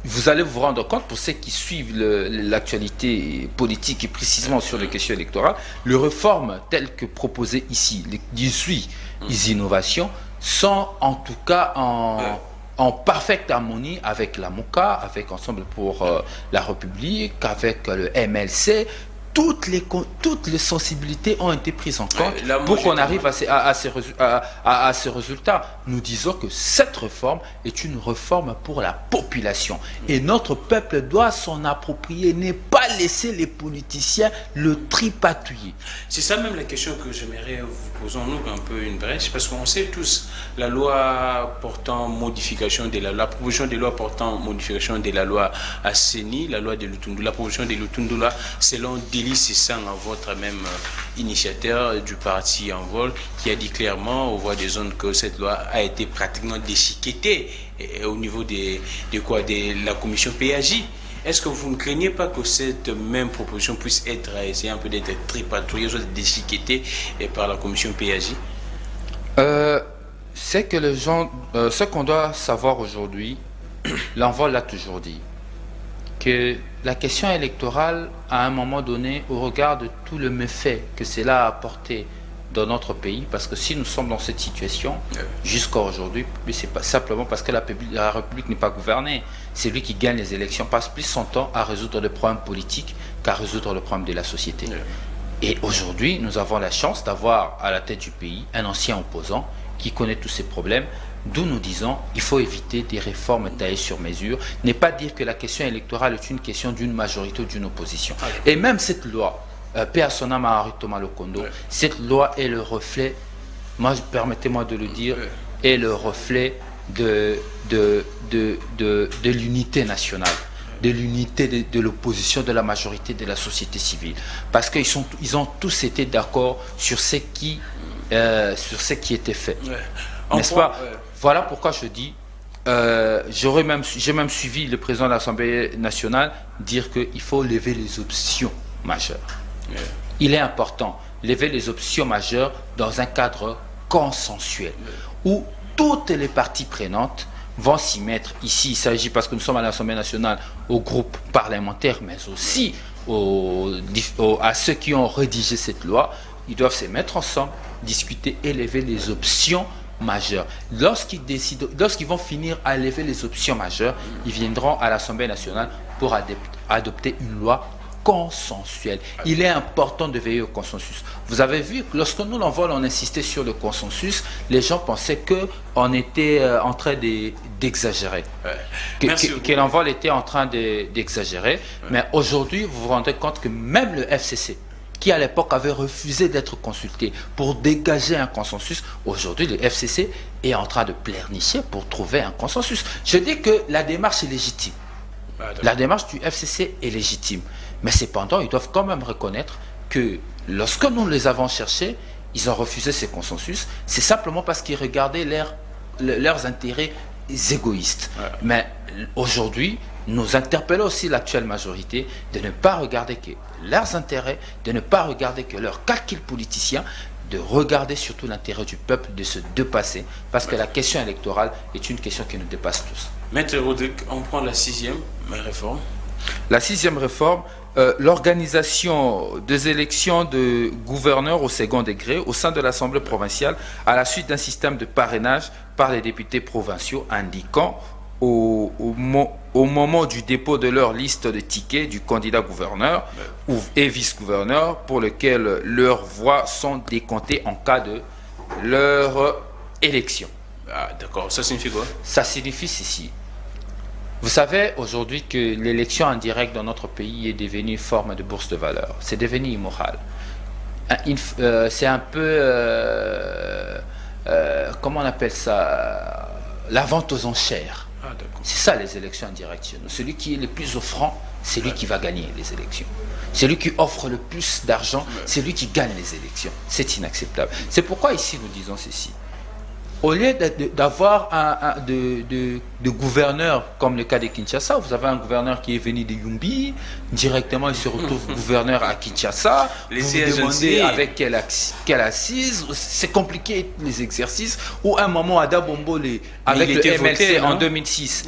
Vous allez vous rendre compte, pour ceux qui suivent l'actualité politique et précisément sur les questions électorales, les réformes telles que proposées ici, les 18 innovations, sont en tout cas en parfaite harmonie avec la MOCA, avec Ensemble pour la République, avec le MLC. Toutes les sensibilités ont été prises en compte pour qu'on arrive à ces résultats. Nous disons que cette réforme est une réforme pour la population. Et notre peuple doit s'en approprier, ne pas laisser les politiciens le tripatouiller. C'est ça même la question que j'aimerais vous poser, nous un peu une brèche, parce qu'on sait tous la loi portant modification de la proposition de loi portant modification de la loi Asseni, la loi de Lutundula, la proposition de Lutundula, selon Kelly Sessang, votre même initiateur du parti En Vol, qui a dit clairement aux voix des zones que cette loi a été pratiquement déchiquetée au niveau de la commission PAJ. Est-ce que vous ne craignez pas que cette même proposition puisse être essayée un peu d'être tripatouillée, soit déchiquetée par la commission PAJ? C'est que les gens, ce qu'on doit savoir aujourd'hui, l'Envol l'a toujours dit, que la question électorale, à un moment donné, au regard de tout le méfait que cela a apporté dans notre pays, parce que si nous sommes dans cette situation jusqu'à aujourd'hui, c'est pas simplement parce que la République n'est pas gouvernée. C'est lui qui gagne les élections, passe plus son temps à résoudre des problèmes politiques qu'à résoudre le problème de la société. Et aujourd'hui, nous avons la chance d'avoir à la tête du pays un ancien opposant qui connaît tous ces problèmes, d'où nous disons il faut éviter des réformes taillées sur mesure, n'est pas dire que la question électorale est une question d'une majorité ou d'une opposition. Et même cette loi, paix à son âme à Henri Thomas Lokondo, cette loi est le reflet, permettez-moi de le dire, est le reflet de l'unité nationale, de l'unité de l'opposition, de la majorité de la société civile. Parce qu'ils ont tous été d'accord sur ce qui était fait. N'est-ce pas? Voilà pourquoi je dis, j'ai même suivi le président de l'Assemblée nationale dire qu'il faut lever les options majeures. Il est important lever les options majeures dans un cadre consensuel où toutes les parties prenantes vont s'y mettre. Ici, il s'agit, parce que nous sommes à l'Assemblée nationale, aux groupes parlementaires, mais aussi à ceux qui ont rédigé cette loi. Ils doivent se mettre ensemble, discuter et lever les options majeures. Lorsqu'ils vont finir à lever les options majeures, ils viendront à l'Assemblée nationale pour adopter une loi consensuelle. Il est important de veiller au consensus. Vous avez vu que lorsque nous l'envol, on insistait sur le consensus, les gens pensaient qu'on était en train d'exagérer. Que l'envol était en train d'exagérer. Mais aujourd'hui, vous vous rendez compte que même le FCC, qui à l'époque avait refusé d'être consulté pour dégager un consensus, aujourd'hui le FCC est en train de pleurnicher pour trouver un consensus. Je dis que la démarche est légitime. La démarche du FCC est légitime. Mais cependant, ils doivent quand même reconnaître que lorsque nous les avons cherchés, ils ont refusé ce consensus. C'est simplement parce qu'ils regardaient leurs intérêts égoïstes. Mais aujourd'hui, nous interpellons aussi l'actuelle majorité de ne pas regarder que leurs intérêts, de ne pas regarder que leurs calculs politiciens, de regarder surtout l'intérêt du peuple, de se dépasser, parce que la question électorale est une question qui nous dépasse tous. Maître Rodrigue, on prend la 6e réforme. La 6e réforme, l'organisation des élections de gouverneurs au second degré au sein de l'Assemblée provinciale à la suite d'un système de parrainage par les députés provinciaux indiquant au moment du dépôt de leur liste de tickets du candidat gouverneur et vice-gouverneur pour lequel leurs voix sont décomptées en cas de leur élection. Ah, d'accord. Ça signifie quoi? Ça signifie ceci. Vous savez aujourd'hui que l'élection en direct dans notre pays est devenue une forme de bourse de valeur. C'est devenu immoral. C'est un peu, comment on appelle ça, la vente aux enchères. C'est ça les élections en direct chez nous. Celui qui est le plus offrant, c'est lui qui va gagner les élections. Celui qui offre le plus d'argent, c'est lui qui gagne les élections. C'est inacceptable. C'est pourquoi ici nous disons ceci. Au lieu d'avoir de gouverneurs comme le cas de Kinshasa, vous avez un gouverneur qui est venu de Yumbi, directement il se retrouve gouverneur à Kinshasa, vous vous demandez avec quelle assise, c'est compliqué les exercices, ou à un moment Ada Bombole avec le MLC en 2006,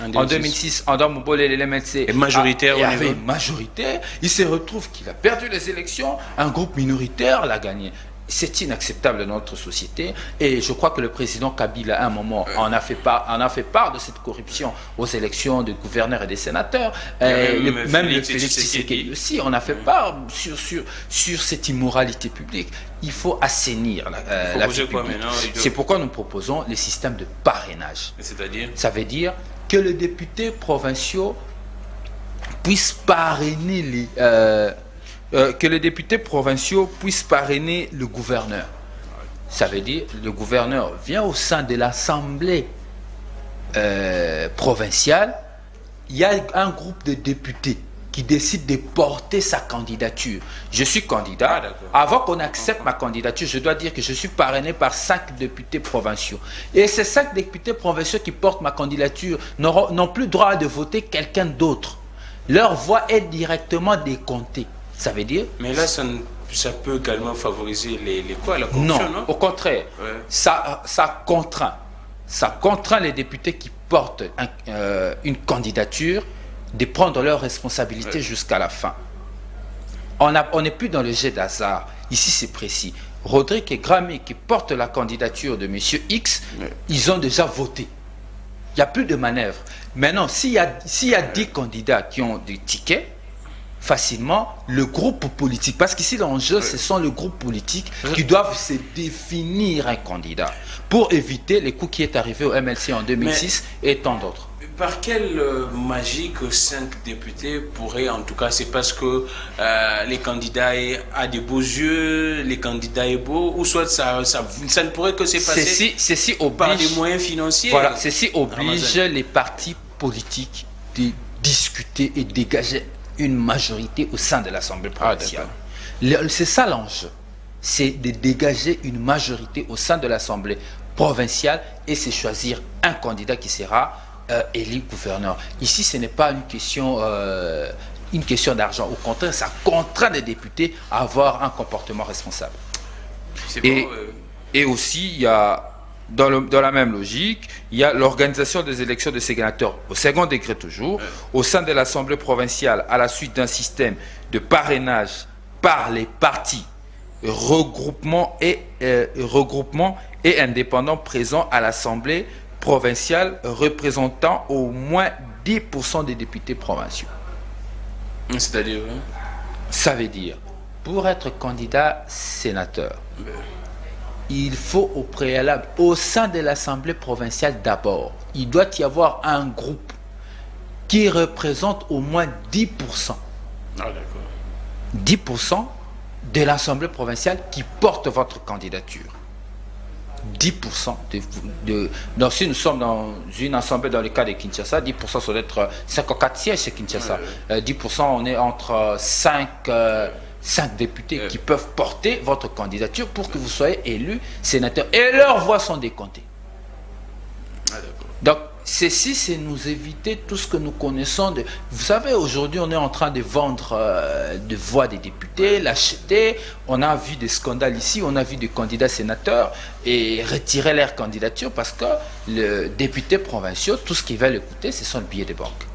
Ada Bombole et le MLC majoritaire, il se retrouve qu'il a perdu les élections, un groupe minoritaire l'a gagné. C'est inacceptable dans notre société et je crois que le président Kabila à un moment en a fait part de cette corruption aux élections de gouverneurs et des sénateurs. Même le Félix Tshisekedi aussi en a fait part sur cette immoralité publique. Il faut assainir la vie publique. C'est pourquoi nous proposons les systèmes de parrainage. C'est-à-dire? Ça veut dire que les députés provinciaux puissent parrainer que les députés provinciaux puissent parrainer le gouverneur. Ça veut dire que le gouverneur vient au sein de l'Assemblée provinciale, il y a un groupe de députés qui décide de porter sa candidature. Je suis candidat. Avant qu'on accepte ma candidature, je dois dire que je suis parrainé par 5 députés provinciaux. Et ces 5 députés provinciaux qui portent ma candidature n'ont plus droit de voter quelqu'un d'autre. Leur voix est directement décomptée. Ça veut dire... Mais là, ça peut également favoriser la corruption, non? Au contraire. Ouais. Ça contraint les députés qui portent une candidature de prendre leurs responsabilités jusqu'à la fin. On n'est plus dans le jet d'hasard. Ici, c'est précis. Rodrigue et Grammy qui portent la candidature de M. X, ils ont déjà voté. Il n'y a plus de manœuvre. Maintenant, s'il y a 10 candidats qui ont des tickets, facilement, le groupe politique, parce qu'ici l'enjeu, ce sont les groupes politiques qui doivent se définir un candidat pour éviter les coups qui est arrivé au MLC en 2006 et tant d'autres. Par quelle magie que 5 députés pourraient, en tout cas, c'est parce que les candidats ont des beaux yeux, les candidats sont beaux, ou soit ça ne pourrait que se passer par des moyens financiers. Voilà, ceci oblige les partis politiques de discuter et dégager une majorité au sein de l'Assemblée provinciale. C'est ça l'enjeu, c'est de dégager une majorité au sein de l'Assemblée provinciale et c'est choisir un candidat qui sera élu gouverneur. Ici, ce n'est pas une question d'argent. Au contraire, ça contraint les députés à avoir un comportement responsable. Et aussi, il y a, dans la même logique, il y a l'organisation des élections de sénateurs au second degré toujours, au sein de l'Assemblée provinciale, à la suite d'un système de parrainage par les partis, regroupements et indépendants présents à l'Assemblée provinciale représentant au moins 10% des députés provinciaux. C'est-à-dire Ça veut dire, pour être candidat sénateur, il faut au préalable, au sein de l'Assemblée provinciale d'abord, il doit y avoir un groupe qui représente au moins 10%. Ah, d'accord. 10% de l'Assemblée provinciale qui porte votre candidature. 10% si nous sommes dans une assemblée dans le cas de Kinshasa, 10% ça doit être 54 sièges chez Kinshasa. 10% on est entre 5 députés qui peuvent porter votre candidature pour que vous soyez élu sénateur. Et leurs voix sont décomptées. Donc, ceci, c'est nous éviter tout ce que nous connaissons. Vous savez, aujourd'hui, on est en train de vendre des voix des députés, l'acheter. On a vu des scandales ici, on a vu des candidats sénateurs et retirer leur candidature parce que les députés provinciaux, tout ce qu'ils veulent écouter, ce sont le billet de banque.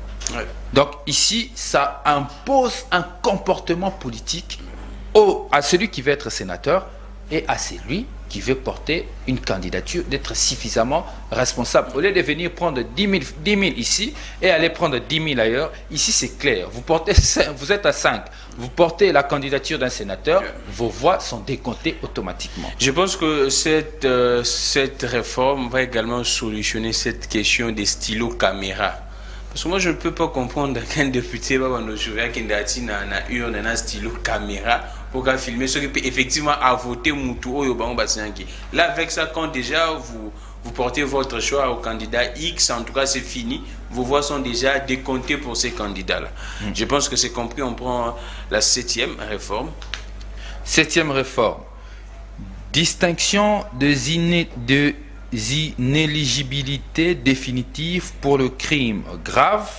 Donc, ici, ça impose un comportement politique à celui qui veut être sénateur et à celui qui veut porter une candidature, d'être suffisamment responsable. Au lieu de venir prendre 10 000 ici et aller prendre 10 000 ailleurs, ici c'est clair. Vous êtes à 5, vous portez la candidature d'un sénateur, vos voix sont décomptées automatiquement. Je pense que cette réforme va également solutionner cette question des stylos caméra. Parce que moi, je ne peux pas comprendre qu'un député va nous jouer qui a eu un stylo caméra pour filmer ce qui peut effectivement à voter Moutou. Là, avec ça, quand déjà vous portez votre choix au candidat X, en tout cas, c'est fini. Vos voix sont déjà décomptées pour ces candidats-là. Je pense que c'est compris. On prend la 7e réforme. 7e réforme. Distinction des inéligibilités définitives pour le crime grave,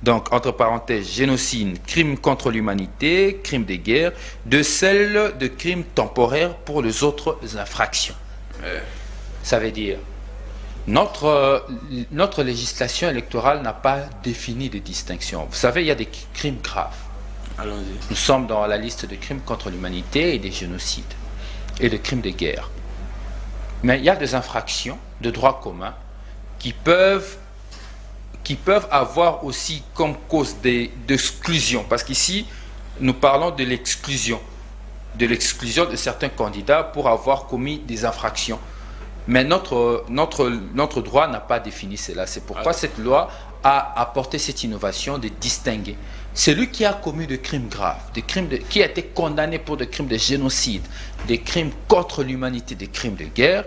donc entre parenthèses génocide, crime contre l'humanité, crime de guerre, de celle de crime temporaire pour les autres infractions. Ça veut dire notre législation électorale n'a pas défini de distinction. Vous savez, il y a des crimes graves. Allons-y. Nous sommes dans la liste de crimes contre l'humanité et des génocides et de crimes de guerre. Mais il y a des infractions de droit commun qui peuvent avoir aussi comme cause d'exclusion. Parce qu'ici, nous parlons de l'exclusion de certains candidats pour avoir commis des infractions. Mais notre droit n'a pas défini cela. C'est pourquoi cette loi a apporté cette innovation de distinguer celui qui a commis des crimes graves, qui a été condamné pour des crimes de génocide, des crimes contre l'humanité, des crimes de guerre,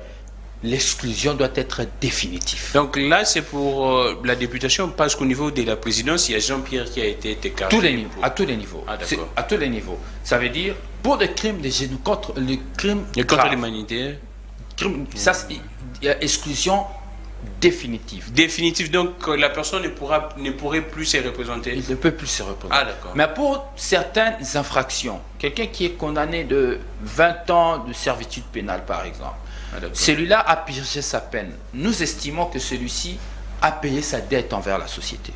l'exclusion doit être définitive. Donc là, c'est pour la députation, parce qu'au niveau de la présidence, il y a Jean-Pierre qui a été écarté. À tous les niveaux. Ah, d'accord. À tous les niveaux. Ça veut dire, pour des crimes de génocide, contre l'humanité. Ça, il y a exclusion définitive. Définitive, donc la personne ne pourrait plus se représenter. Il ne peut plus se représenter. Ah, d'accord. Mais pour certaines infractions, quelqu'un qui est condamné de 20 ans de servitude pénale, par exemple, celui-là a purgé sa peine. Nous estimons que celui-ci a payé sa dette envers la société.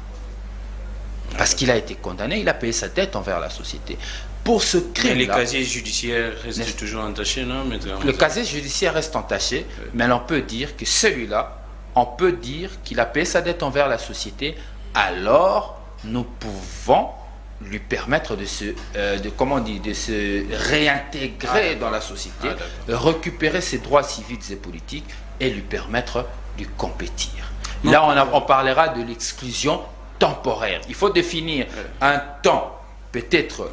Parce qu'il a été condamné, il a payé sa dette envers la société. Pour ce crime-là... Mais les casiers judiciaires restent toujours entachés, non? Le casier judiciaire reste entaché, mais on peut dire que celui-là, on peut dire qu'il a payé sa dette envers la société, alors nous pouvons lui permettre de se réintégrer dans la société, récupérer ses droits civils et politiques et lui permettre de compétir. Là, on parlera de l'exclusion temporaire. Il faut définir un temps peut-être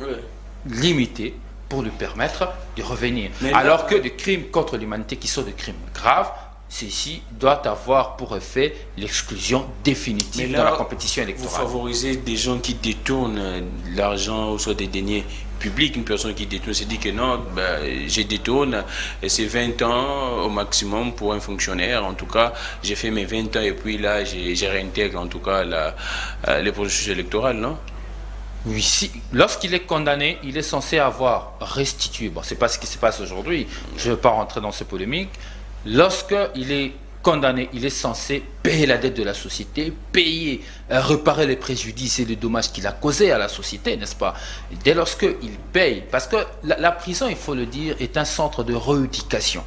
limité pour lui permettre de revenir. Alors que des crimes contre l'humanité qui sont des crimes graves, ceci doit avoir pour effet l'exclusion définitive dans la compétition électorale. Vous favorisez des gens qui détournent l'argent, soit des deniers publics. Une personne qui détourne se dit que non, je détourne, et c'est 20 ans au maximum pour un fonctionnaire. En tout cas, j'ai fait mes 20 ans et puis là, je réintègre en tout cas les processus électoraux, non? Oui, lorsqu'il est condamné, il est censé avoir restitué. Bon, c'est pas ce qui se passe aujourd'hui. Je ne veux pas rentrer dans ces polémiques. Lorsqu'il est condamné, il est censé payer la dette de la société, réparer les préjudices et les dommages qu'il a causés à la société, n'est-ce pas? Dès lorsqu'il paye, parce que la prison, il faut le dire, est un centre de rééducation.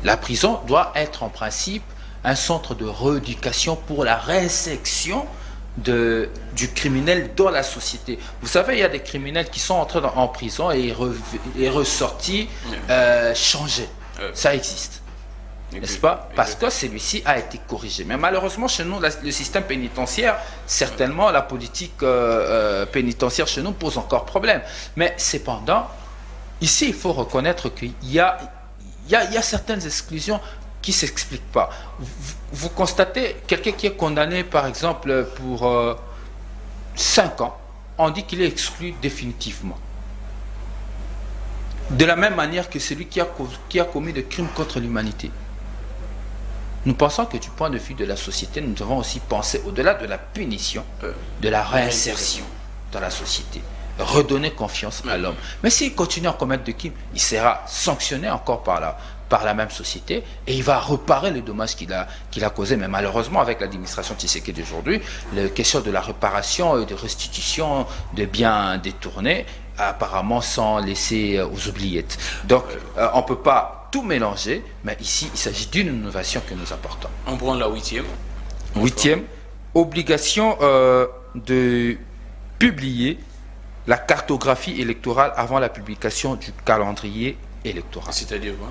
La prison doit être en principe un centre de rééducation pour la réinsertion du criminel dans la société. Vous savez, il y a des criminels qui sont entrés en prison et ressortis changés. Ça existe, n'est-ce pas? Parce que celui-ci a été corrigé. Mais malheureusement, chez nous, le système pénitentiaire, certainement, la politique pénitentiaire chez nous pose encore problème. Mais cependant, ici, il faut reconnaître qu'il y a certaines exclusions qui ne s'expliquent pas. Vous constatez quelqu'un qui est condamné, par exemple, pour 5 ans, on dit qu'il est exclu définitivement. De la même manière que celui qui a commis des crimes contre l'humanité. Nous pensons que du point de vue de la société, nous devons aussi penser au-delà de la punition, de la réinsertion dans la société. Redonner confiance à l'homme. Mais s'il continue à commettre des crimes, il sera sanctionné encore par la même société et il va réparer les dommages qu'il a causés. Mais malheureusement, avec l'administration Tshisekedi d'aujourd'hui, la question de la réparation et de restitution de biens détournés apparemment sont laissés aux oubliettes. Donc, on ne peut pas tout mélanger, mais ici, il s'agit d'une innovation que nous apportons. On prend la 8e. 8e, obligation de publier la cartographie électorale avant la publication du calendrier électoral. C'est-à-dire quoi?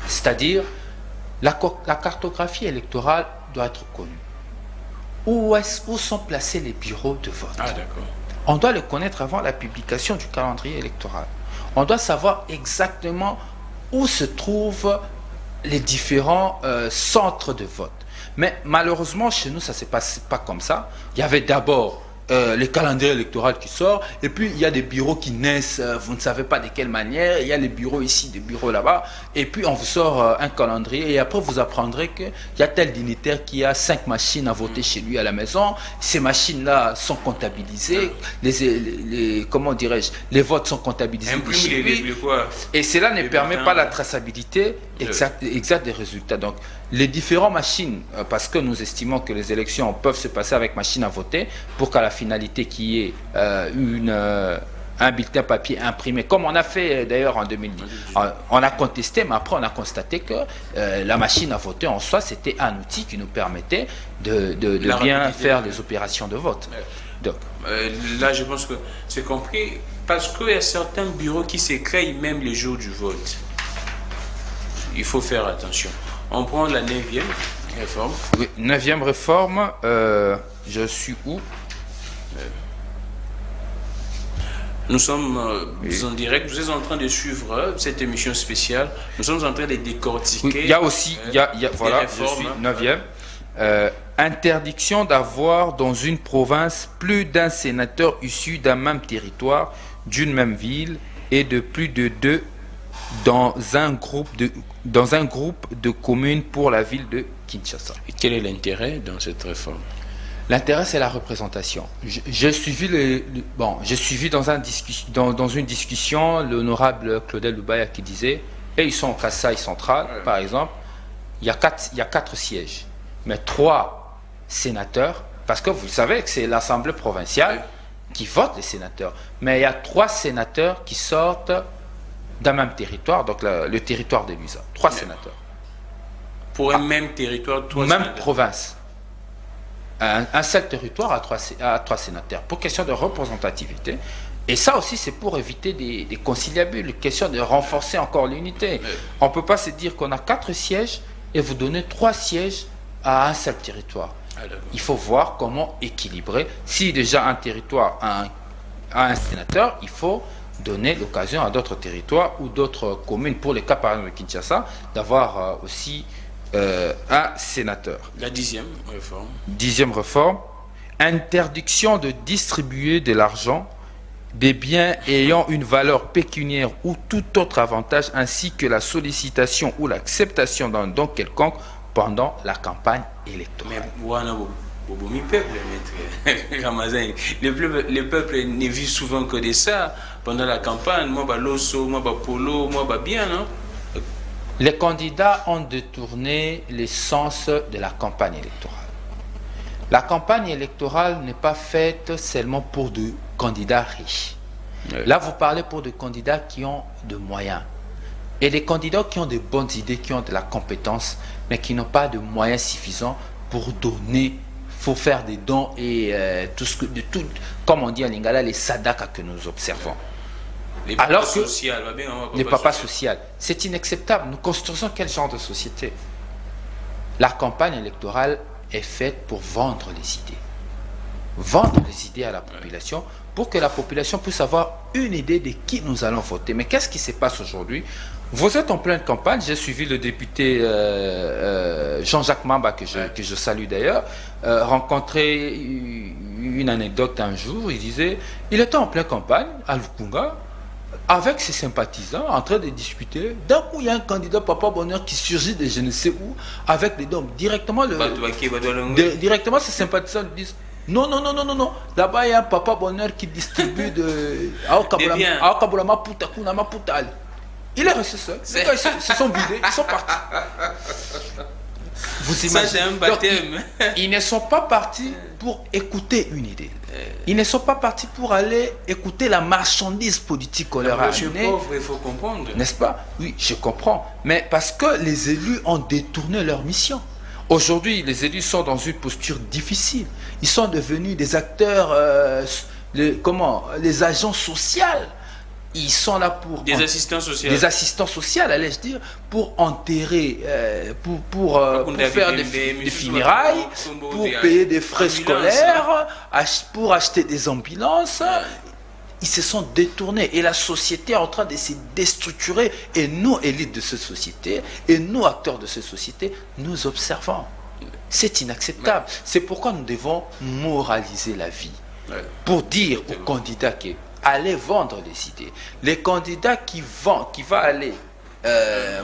C'est-à-dire, la cartographie électorale doit être connue. Où sont placés les bureaux de vote? Ah, d'accord. On doit le connaître avant la publication du calendrier électoral. On doit savoir exactement où se trouvent les différents centres de vote. Mais malheureusement, chez nous, ça ne se passe pas comme ça. Il y avait d'abord le calendrier électoral qui sort, et puis il y a des bureaux qui naissent, vous ne savez pas de quelle manière, il y a les bureaux ici, des bureaux là-bas, et puis on vous sort un calendrier, et après vous apprendrez qu'il y a tel dignitaire qui a 5 machines à voter chez lui à la maison, ces machines-là sont comptabilisées, comment dirais-je, les votes sont comptabilisés chez lui, et cela ne permet pas la traçabilité exacte des résultats. Donc les différentes machines, parce que nous estimons que les élections peuvent se passer avec machine à voter, pour qu'à la finalité qui est un bulletin papier imprimé, comme on a fait d'ailleurs en 2010. On a contesté, mais après on a constaté que la machine à voter en soi, c'était un outil qui nous permettait de bien faire les opérations de vote. Donc, là, je pense que c'est compris, parce qu'il y a certains bureaux qui se créent même les jours du vote. Il faut faire attention. On prend la 9e réforme. Oui, 9e réforme, je suis où? Nous sommes en direct, vous êtes en train de suivre cette émission spéciale. Nous sommes en train de décortiquer. Oui, il y a aussi, voilà, réformes, je suis 9e. Interdiction d'avoir dans une province plus d'un sénateur issu d'un même territoire, d'une même ville et de plus de 2 dans un groupe de communes pour la ville de Kinshasa. Et quel est l'intérêt dans cette réforme? L'intérêt, c'est la représentation. J'ai suivi dans une discussion l'honorable Claudel Loubaya qui disait, et ils sont au Kasaï central, par exemple, il y a 4 sièges, mais 3 sénateurs, parce que vous savez que c'est l'Assemblée provinciale qui vote les sénateurs, mais il y a 3 sénateurs qui sortent d'un même territoire, donc le territoire de Lusa. 3 sénateurs. Pour un même territoire, 3 même sénateurs. Province. Un seul territoire à 3 sénateurs, pour question de représentativité. Et ça aussi, c'est pour éviter des conciliabules, question de renforcer encore l'unité. On ne peut pas se dire qu'on a 4 sièges et vous donner 3 sièges à un seul territoire. Il faut voir comment équilibrer. Si déjà un territoire a un sénateur, il faut donner l'occasion à d'autres territoires ou d'autres communes, pour le cas par exemple de Kinshasa, d'avoir aussi un sénateur. La 10e réforme. 10e réforme, interdiction de distribuer de l'argent, des biens ayant une valeur pécuniaire ou tout autre avantage, ainsi que la sollicitation ou l'acceptation d'un don quelconque pendant la campagne électorale. Mais voilà, le peuple ne vit souvent que de ça pendant la campagne. Moi, l'osso, moi, polo, moi, bien, non? Les candidats ont détourné l'essence de la campagne électorale. La campagne électorale n'est pas faite seulement pour des candidats riches. Là, vous parlez pour des candidats qui ont de moyens. Et des candidats qui ont de bonnes idées, qui ont de la compétence, mais qui n'ont pas de moyens suffisants pour donner, pour faire des dons et comme on dit en lingala, les sadaka que nous observons. Les Alors papas que social, les papas sociaux, c'est inacceptable. Nous construisons quel genre de société? La campagne électorale est faite pour vendre les idées. Vendre les idées à la population pour que la population puisse avoir une idée de qui nous allons voter. Mais qu'est-ce qui se passe aujourd'hui? Vous êtes en pleine campagne. J'ai suivi le député Jean-Jacques Mamba, que je salue d'ailleurs, rencontrer une anecdote un jour. Il disait, il était en pleine campagne à Lukunga, avec ses sympathisants, en train de discuter. D'un coup, il y a un candidat Papa Bonheur qui surgit de je ne sais où, avec les dons. Directement, ses sympathisants lui disent, non. Là-bas, il y a un Papa Bonheur qui distribue de... Il est resté seul. Les gars, ils se sont vidés, ils sont partis. Vous imaginez? Ça, c'est un baptême. Ils ne sont pas partis pour écouter une idée. Ils ne sont pas partis pour aller écouter la marchandise politique qu'on leur a amenée. Pauvre, il faut comprendre. N'est-ce pas? Oui, je comprends. Mais parce que les élus ont détourné leur mission. Aujourd'hui, les élus sont dans une posture difficile. Ils sont devenus des acteurs, les agents sociaux. Ils sont là pour... Des assistants sociaux. Des assistants sociaux, allais-je dire, pour enterrer, pour faire des funérailles, pour payer des frais scolaires, pour acheter des ambulances. Ils se sont détournés et la société est en train de se déstructurer. Et nous, élites de cette société, et nous, acteurs de cette société, nous observons. C'est inacceptable. C'est pourquoi nous devons moraliser la vie. Pour dire aux candidats que aller vendre des idées. Les candidats qui vont aller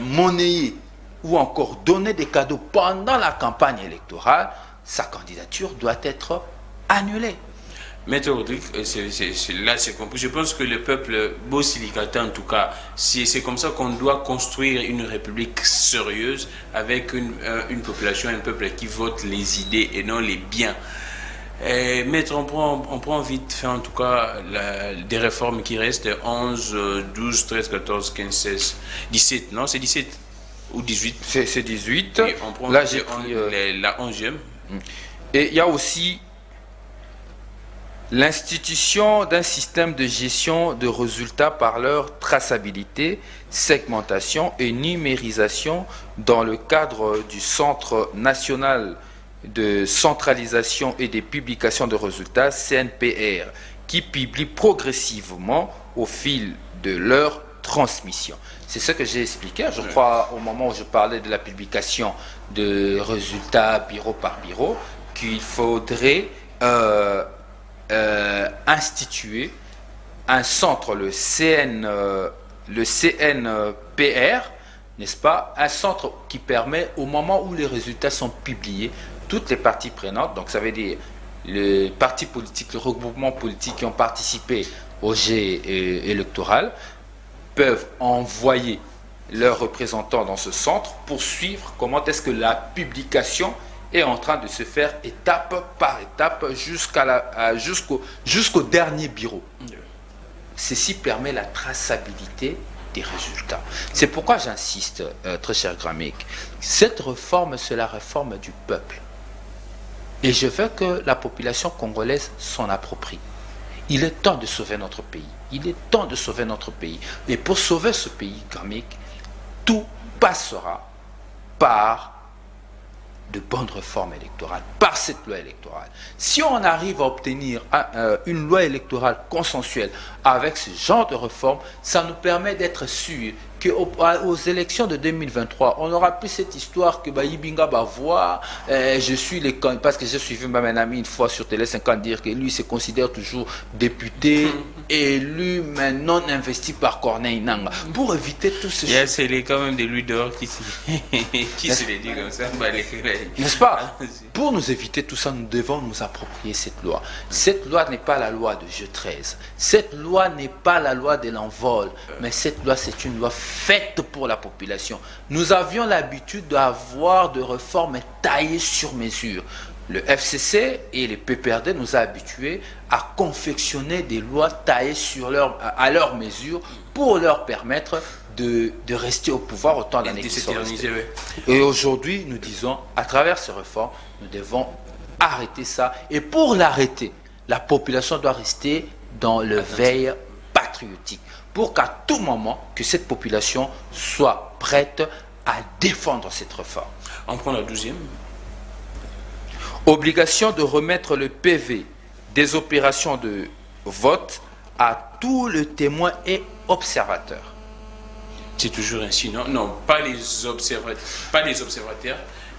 monnayer ou encore donner des cadeaux pendant la campagne électorale, sa candidature doit être annulée. Maître Rodrigue, là c'est compris. Je pense que le peuple bosilicata, en tout cas, c'est comme ça qu'on doit construire une république sérieuse avec une population, un peuple qui vote les idées et non les biens. Maître, on prend vite fait en tout cas des réformes qui restent 11, 12, 13, 14, 15, 16, 17, non? C'est 17 ou 18? C'est 18. Oui, on prend là, j'ai pris la 11e. Et il y a aussi l'institution d'un système de gestion de résultats par leur traçabilité, segmentation et numérisation dans le cadre du Centre national de centralisation et des publications de résultats, CNPR, qui publient progressivement au fil de leur transmission. C'est ce que j'ai expliqué, je crois, au moment où je parlais de la publication de résultats bureau par bureau, qu'il faudrait instituer un centre, le CNPR, n'est-ce pas, un centre qui permet, au moment où les résultats sont publiés, toutes les parties prenantes, donc ça veut dire les partis politiques, les regroupements politiques qui ont participé au jet électoral, peuvent envoyer leurs représentants dans ce centre pour suivre comment est-ce que la publication est en train de se faire étape par étape jusqu'au dernier bureau. Ceci permet la traçabilité des résultats. C'est pourquoi j'insiste, très cher Gramik, cette réforme, c'est la réforme du peuple. Et je veux que la population congolaise s'en approprie. Il est temps de sauver notre pays. Il est temps de sauver notre pays. Et pour sauver ce pays, Gramik, tout passera par de bonnes réformes électorales, par cette loi électorale. Si on arrive à obtenir une loi électorale consensuelle avec ce genre de réforme, ça nous permet d'être sûr qu'aux élections de 2023, on n'aura plus cette histoire que Yibinga va voir, je suis les candidats, parce que j'ai suivi un ami une fois sur Télé 50 dire que lui se considère toujours député, élu, mais non investi par Corneille Nanga. Pour éviter tout ce... C'est quand même des lui dehors qui se les dit comme ça. N'est-ce pas? Pour nous éviter tout ça, nous devons nous approprier cette loi. Cette loi n'est pas la loi de G13. Cette loi n'est pas la loi de l'envol, mais cette loi, c'est une loi faite pour la population. Nous avions l'habitude d'avoir de réformes taillées sur mesure. Le FCC et les PPRD nous ont habitués à confectionner des lois taillées à leur mesure pour leur permettre de rester au pouvoir autant d'années qu'ils sont restés. Et aujourd'hui, nous disons, à travers ces réformes, nous devons arrêter ça. Et pour l'arrêter, la population doit rester dans le veille patriotique, pour qu'à tout moment, que cette population soit prête à défendre cette réforme. On prend la 12e. Obligation de remettre le PV des opérations de vote à tous les témoins et observateurs. C'est toujours ainsi, non? Non, pas les observateurs,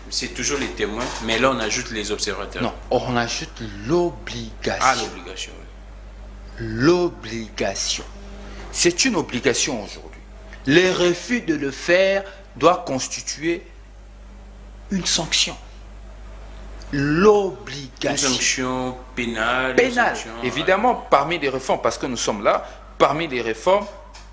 c'est toujours les témoins, mais là on ajoute les observateurs. Non, on ajoute l'obligation. Ah, l'obligation. L'obligation. C'est une obligation aujourd'hui. Le refus de le faire doit constituer une sanction. L'obligation. Une sanction pénale. Pénale. Sanction, évidemment, parmi les réformes, parce que nous sommes là, parmi les réformes,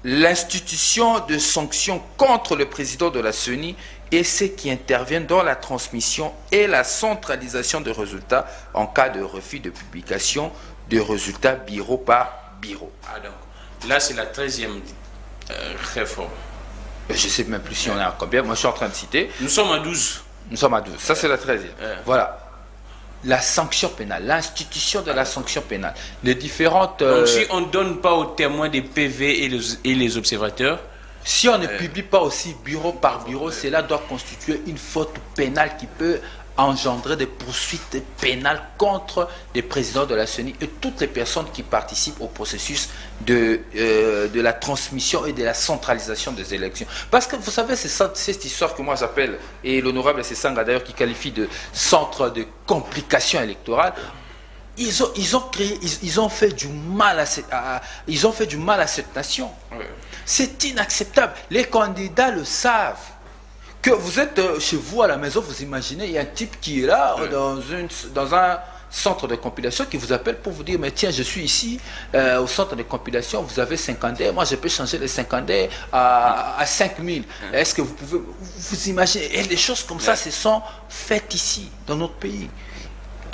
l'institution de sanctions contre le président de la CENI et ceux qui interviennent dans la transmission et la centralisation de résultats en cas de refus de publication de résultats bureau par bureau. Ah, donc, là, c'est la 13e réforme. Je ne sais même plus si on est à combien. Moi, je suis en train de citer. Nous sommes à 12. Nous sommes à 12. Ça, c'est la 13e. Voilà. La sanction pénale, l'institution de la sanction pénale. Les différentes... Donc, si on ne donne pas aux témoins des PV et les observateurs... Si on ne publie pas aussi bureau par bureau, cela doit constituer une faute pénale qui peut engendrer des poursuites pénales contre les présidents de la CENI et toutes les personnes qui participent au processus de la transmission et de la centralisation des élections. Parce que vous savez, c'est cette histoire que moi j'appelle, et l'honorable Sessanga d'ailleurs qui qualifie de centre de complications électorales. Ils ont fait du mal à cette nation. Ouais. C'est inacceptable. Les candidats le savent. Que vous êtes chez vous à la maison, vous imaginez, il y a un type qui est là dans un centre de compilation qui vous appelle pour vous dire, mais tiens, je suis ici au centre de compilation, vous avez 50 dés, moi je peux changer les 50 dés à 5000. Est-ce que vous pouvez vous imaginer? Et des choses comme ça se sont faites ici, dans notre pays.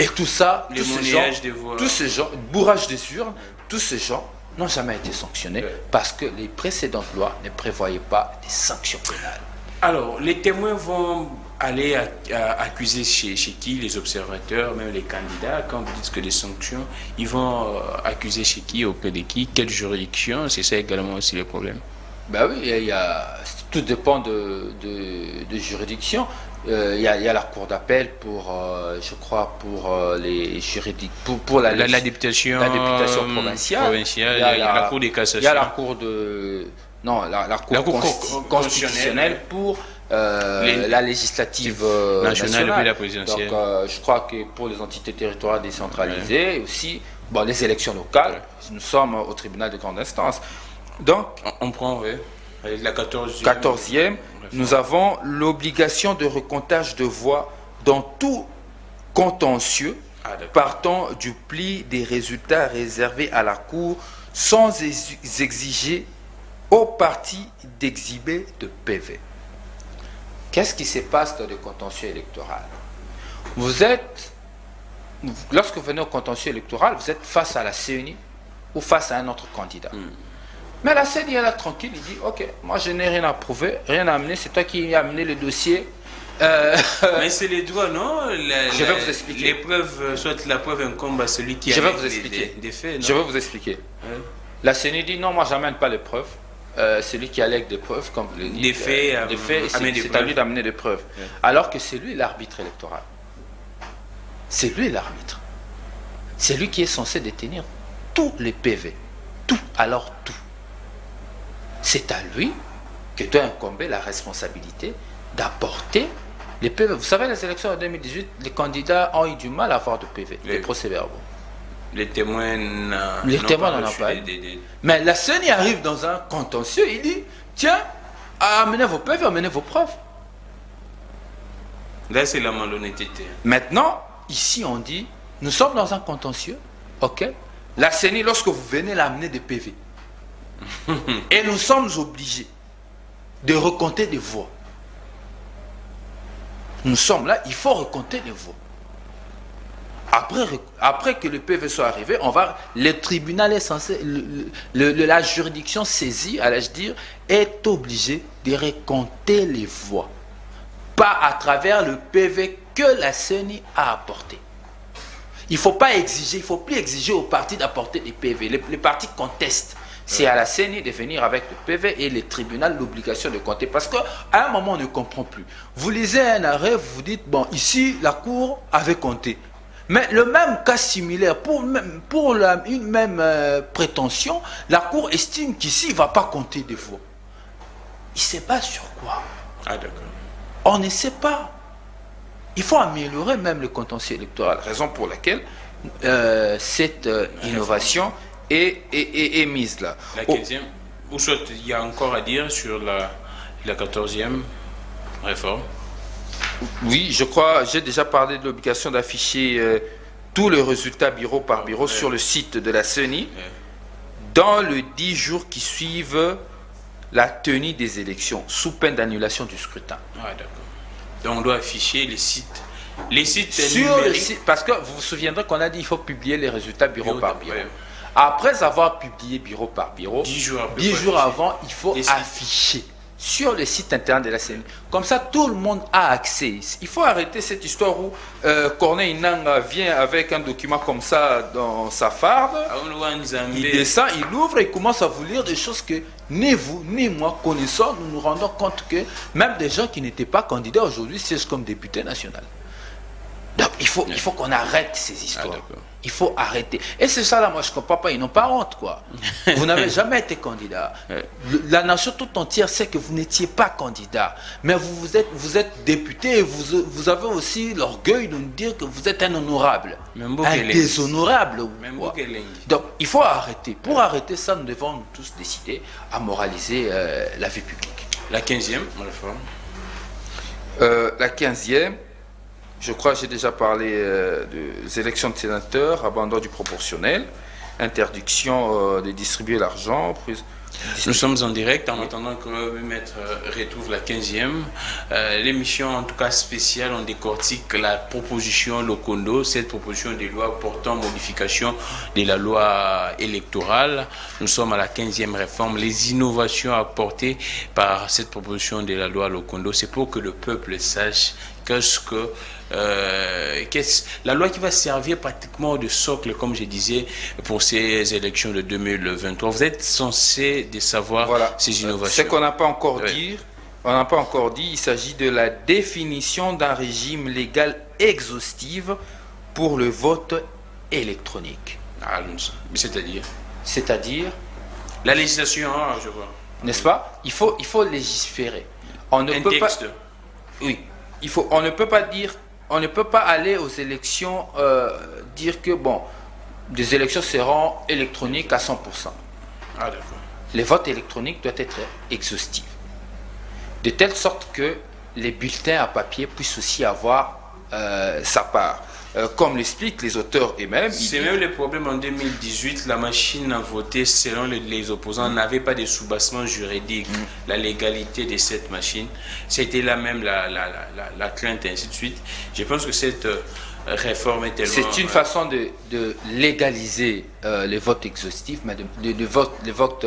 Et tout ça, tous ces gens, bourrage des urnes, tous ces gens n'ont jamais été sanctionnés parce que les précédentes lois ne prévoyaient pas des sanctions pénales. Alors, les témoins vont aller accuser chez qui? Les observateurs, même les candidats. Quand vous dites que des sanctions, ils vont accuser chez qui? Auprès de qui? Quelle juridiction? C'est ça également aussi le problème. Ben oui, tout dépend de juridiction. Il y a la cour d'appel pour, je crois, pour les juridiques, pour la députation provinciale. Il y a la cour de cassation. Il y a la cour de, non, la cour constitutionnelle pour la législative nationale et la présidentielle. Donc, je crois que pour les entités territoriales décentralisées, et aussi, bon, les élections locales, nous sommes au tribunal de grande instance. Donc, on prend, oui. Avec la 14e, nous avons l'obligation de recomptage de voix dans tout contentieux partant du pli des résultats réservés à la Cour sans exiger aux partis d'exhiber de PV. Qu'est-ce qui se passe dans le contentieux électoral? Lorsque vous venez au contentieux électoral, vous êtes face à la CENI ou face à un autre candidat. Mais la CENI est là tranquille, il dit ok, moi je n'ai rien à prouver, rien à amener, c'est toi qui as amené le dossier. Mais c'est les droits, non? Je vais vous expliquer. Les preuves, soit la preuve incombe à celui qui a des faits. Non? Je vais vous expliquer. La CENI dit non, moi j'amène pas les preuves. Celui qui allègue des preuves, comme vous le dites, des faits, c'est à lui d'amener des preuves. Alors que c'est lui l'arbitre électoral. C'est lui l'arbitre. C'est lui qui est censé détenir tous les PV. Tout, alors tout. C'est à lui que doit incomber la responsabilité d'apporter les PV. Vous savez, les élections de 2018, les candidats ont eu du mal à avoir de PV, des procès-verbaux. Les témoins n'en ont pas eu. Mais la CENI arrive dans un contentieux, il dit, tiens, amenez vos PV, amenez vos preuves. Là, c'est la malhonnêteté. Maintenant, ici, on dit, nous sommes dans un contentieux, ok? La CENI, lorsque vous venez l'amener des PV, et nous sommes obligés de recompter des voix. Nous sommes là, il faut recompter les voix. Après que le PV soit arrivé, le tribunal est censé, la juridiction saisie, allais-je dire, est obligé de recompter les voix. Pas à travers le PV que la CENI a apporté. Il ne faut pas exiger, il ne faut plus exiger aux partis d'apporter des PV. Les partis contestent. C'est à la CENI de venir avec le PV et les tribunaux l'obligation de compter. Parce qu'à un moment, on ne comprend plus. Vous lisez un arrêt, vous vous dites, bon, ici, la Cour avait compté. Mais le même cas similaire, pour une même prétention, la Cour estime qu'ici, il ne va pas compter des voix. Il ne sait pas sur quoi. Ah, d'accord. On ne sait pas. Il faut améliorer même le contentieux électoral. Raison pour laquelle cette innovation est mise là. La 15e, ou soit il y a encore à dire sur la 14e réforme. Oui, je crois, j'ai déjà parlé de l'obligation d'afficher tous les résultats bureau par bureau sur le site de la CENI dans les 10 jours qui suivent la tenue des élections, sous peine d'annulation du scrutin. Ah, d'accord. Donc on doit afficher les sites. Les sites sur le site, parce que vous vous souviendrez qu'on a dit qu'il faut publier les résultats bureau par bureau. Après avoir publié bureau par bureau, 10 jours avant, il faut afficher sur le site internet de la CENI. Comme ça, tout le monde a accès. Il faut arrêter cette histoire où Corneille Nanga vient avec un document comme ça dans sa farde. Il descend, il ouvre et il commence à vous lire des choses que ni vous, ni moi connaissons. Nous nous rendons compte que même des gens qui n'étaient pas candidats aujourd'hui siègent comme députés nationaux. Donc, il faut qu'on arrête ces histoires. Il faut arrêter. Et c'est ça là, moi je ne comprends pas. Ils n'ont pas honte, quoi. Vous n'avez jamais été candidat. La nation tout entière sait que vous n'étiez pas candidat. Mais vous êtes député et vous avez aussi l'orgueil de nous dire que vous êtes un honorable. Un déshonorable. Donc il faut arrêter. Pour arrêter ça, nous devons nous tous décider à moraliser la vie publique. La 15e réforme. La 15e. Je crois que j'ai déjà parlé des élections de sénateurs, abandon du proportionnel, interdiction de distribuer l'argent. Nous sommes en direct en attendant que le maître retrouve la 15e. L'émission, en tout cas spéciale, on décortique la proposition Lokondo, cette proposition de loi portant modification de la loi électorale. Nous sommes à la 15e réforme. Les innovations apportées par cette proposition de la loi Lokondo, c'est pour que le peuple sache la loi qui va servir pratiquement de socle, comme je disais, pour ces élections de 2023. Vous êtes censé de savoir ces innovations. Ce qu'on n'a pas encore dit, on n'a pas encore dit, il s'agit de la définition d'un régime légal exhaustif pour le vote électronique. Ah, c'est-à-dire C'est-à-dire, la législation, je vois. n'est-ce pas, il faut légiférer. On ne Un peut texte. pas, oui, on ne peut pas dire, on ne peut pas aller aux élections dire que bon, des élections seront électroniques à 100%. Ah, d'accord. Les votes électroniques doivent être exhaustifs, de telle sorte que les bulletins à papier puissent aussi avoir sa part. Comme l'expliquent les auteurs eux-mêmes. C'est même le problème en 2018, la machine à voter, selon les opposants, n'avait pas de soubassement juridique. La légalité de cette machine, c'était là même la crainte et ainsi de suite. Je pense que cette réforme est tellement... C'est une façon de légaliser les votes exhaustifs, mais les votes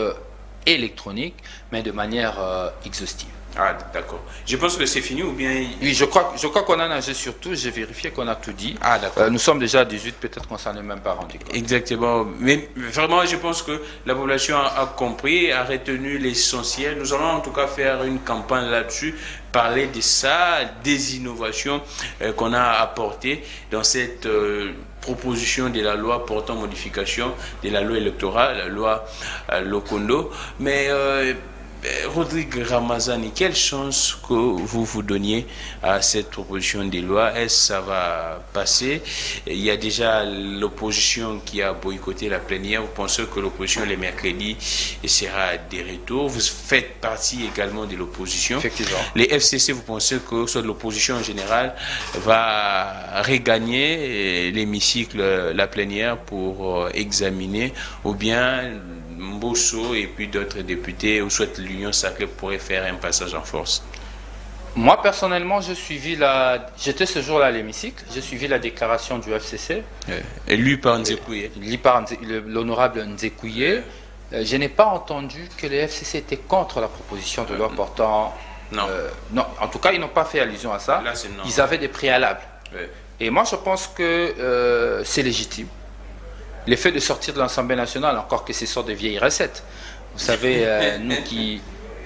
électroniques, mais de manière exhaustive. Ah, d'accord. Je pense que c'est fini ou bien... Oui, je crois qu'on en a surtout, j'ai vérifié qu'on a tout dit. Ah, d'accord. Nous sommes déjà à 18, peut-être qu'on s'en est même pas rendu compte. Exactement. Mais vraiment, je pense que la population a compris, a retenu l'essentiel. Nous allons en tout cas faire une campagne là-dessus, parler de ça, des innovations qu'on a apportées dans cette proposition de la loi portant modification de la loi électorale, la loi Lokondo. Mais... Rodrigue Ramazani, quelle chance que vous donniez à cette proposition de loi? Est-ce que ça va passer? Il y a déjà l'opposition qui a boycotté la plénière. Vous pensez que l'opposition les mercredis sera de retour? Vous faites partie également de l'opposition. Effectivement. Les FCC, vous pensez que soit l'opposition en général va regagner l'hémicycle, la plénière pour examiner, ou bien Mbosso et puis d'autres députés, ou soit l'Union sacrée pourrait faire un passage en force? Moi, personnellement, j'étais ce jour-là à l'hémicycle, j'ai suivi la déclaration du FCC. Élu par Nzekouye. Élu par l'honorable Nzekouye. Je n'ai pas entendu que le FCC était contre la proposition de loi portant... Non. Non, en tout cas, ils n'ont pas fait allusion à ça. Là, c'est non. Ils avaient des préalables. Ouais. Et moi, je pense que c'est légitime. Le fait de sortir de l'Assemblée nationale, encore que ce sont des vieilles recettes. Vous savez,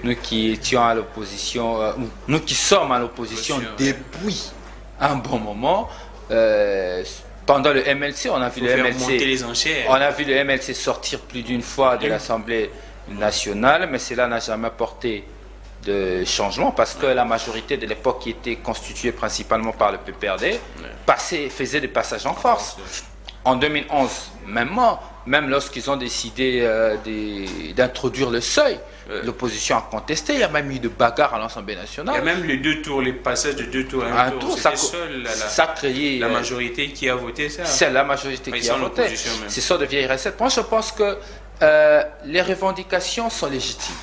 nous qui étions à l'opposition, nous qui sommes à l'opposition depuis un bon moment, pendant le MLC, on a vu le MLC sortir plus d'une fois de l'Assemblée nationale, mais cela n'a jamais apporté de changement parce que la majorité de l'époque, qui était constituée principalement par le PPRD, faisait des passages en force. En 2011, même lorsqu'ils ont décidé d'introduire le seuil, l'opposition a contesté. Il y a même eu de bagarres à l'Assemblée nationale. Il y a même les deux tours, les passages de deux tours à un tour. Ça a créé la majorité qui a voté ça. C'est la majorité qui a voté. C'est ça de vieilles recettes. Moi, je pense que les revendications sont légitimes.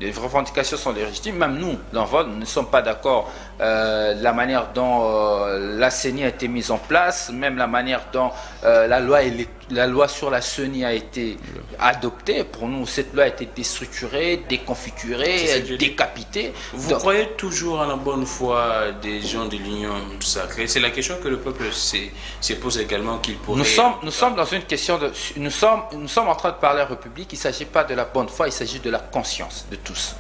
Les revendications sont légitimes. Même nous, dans Vol, nous ne sommes pas d'accord la manière dont la CENI a été mise en place, même la manière dont la loi sur la CENI a été adoptée. Pour nous, cette loi a été déstructurée, déconfigurée, décapitée. Vous croyez toujours en la bonne foi des gens de l'Union sacrée? C'est la question que le peuple se pose également, qu'il pourrait... Nous sommes dans une question de... Nous sommes en train de parler à la République. Il ne s'agit pas de la bonne foi, il s'agit de la conscience de tous.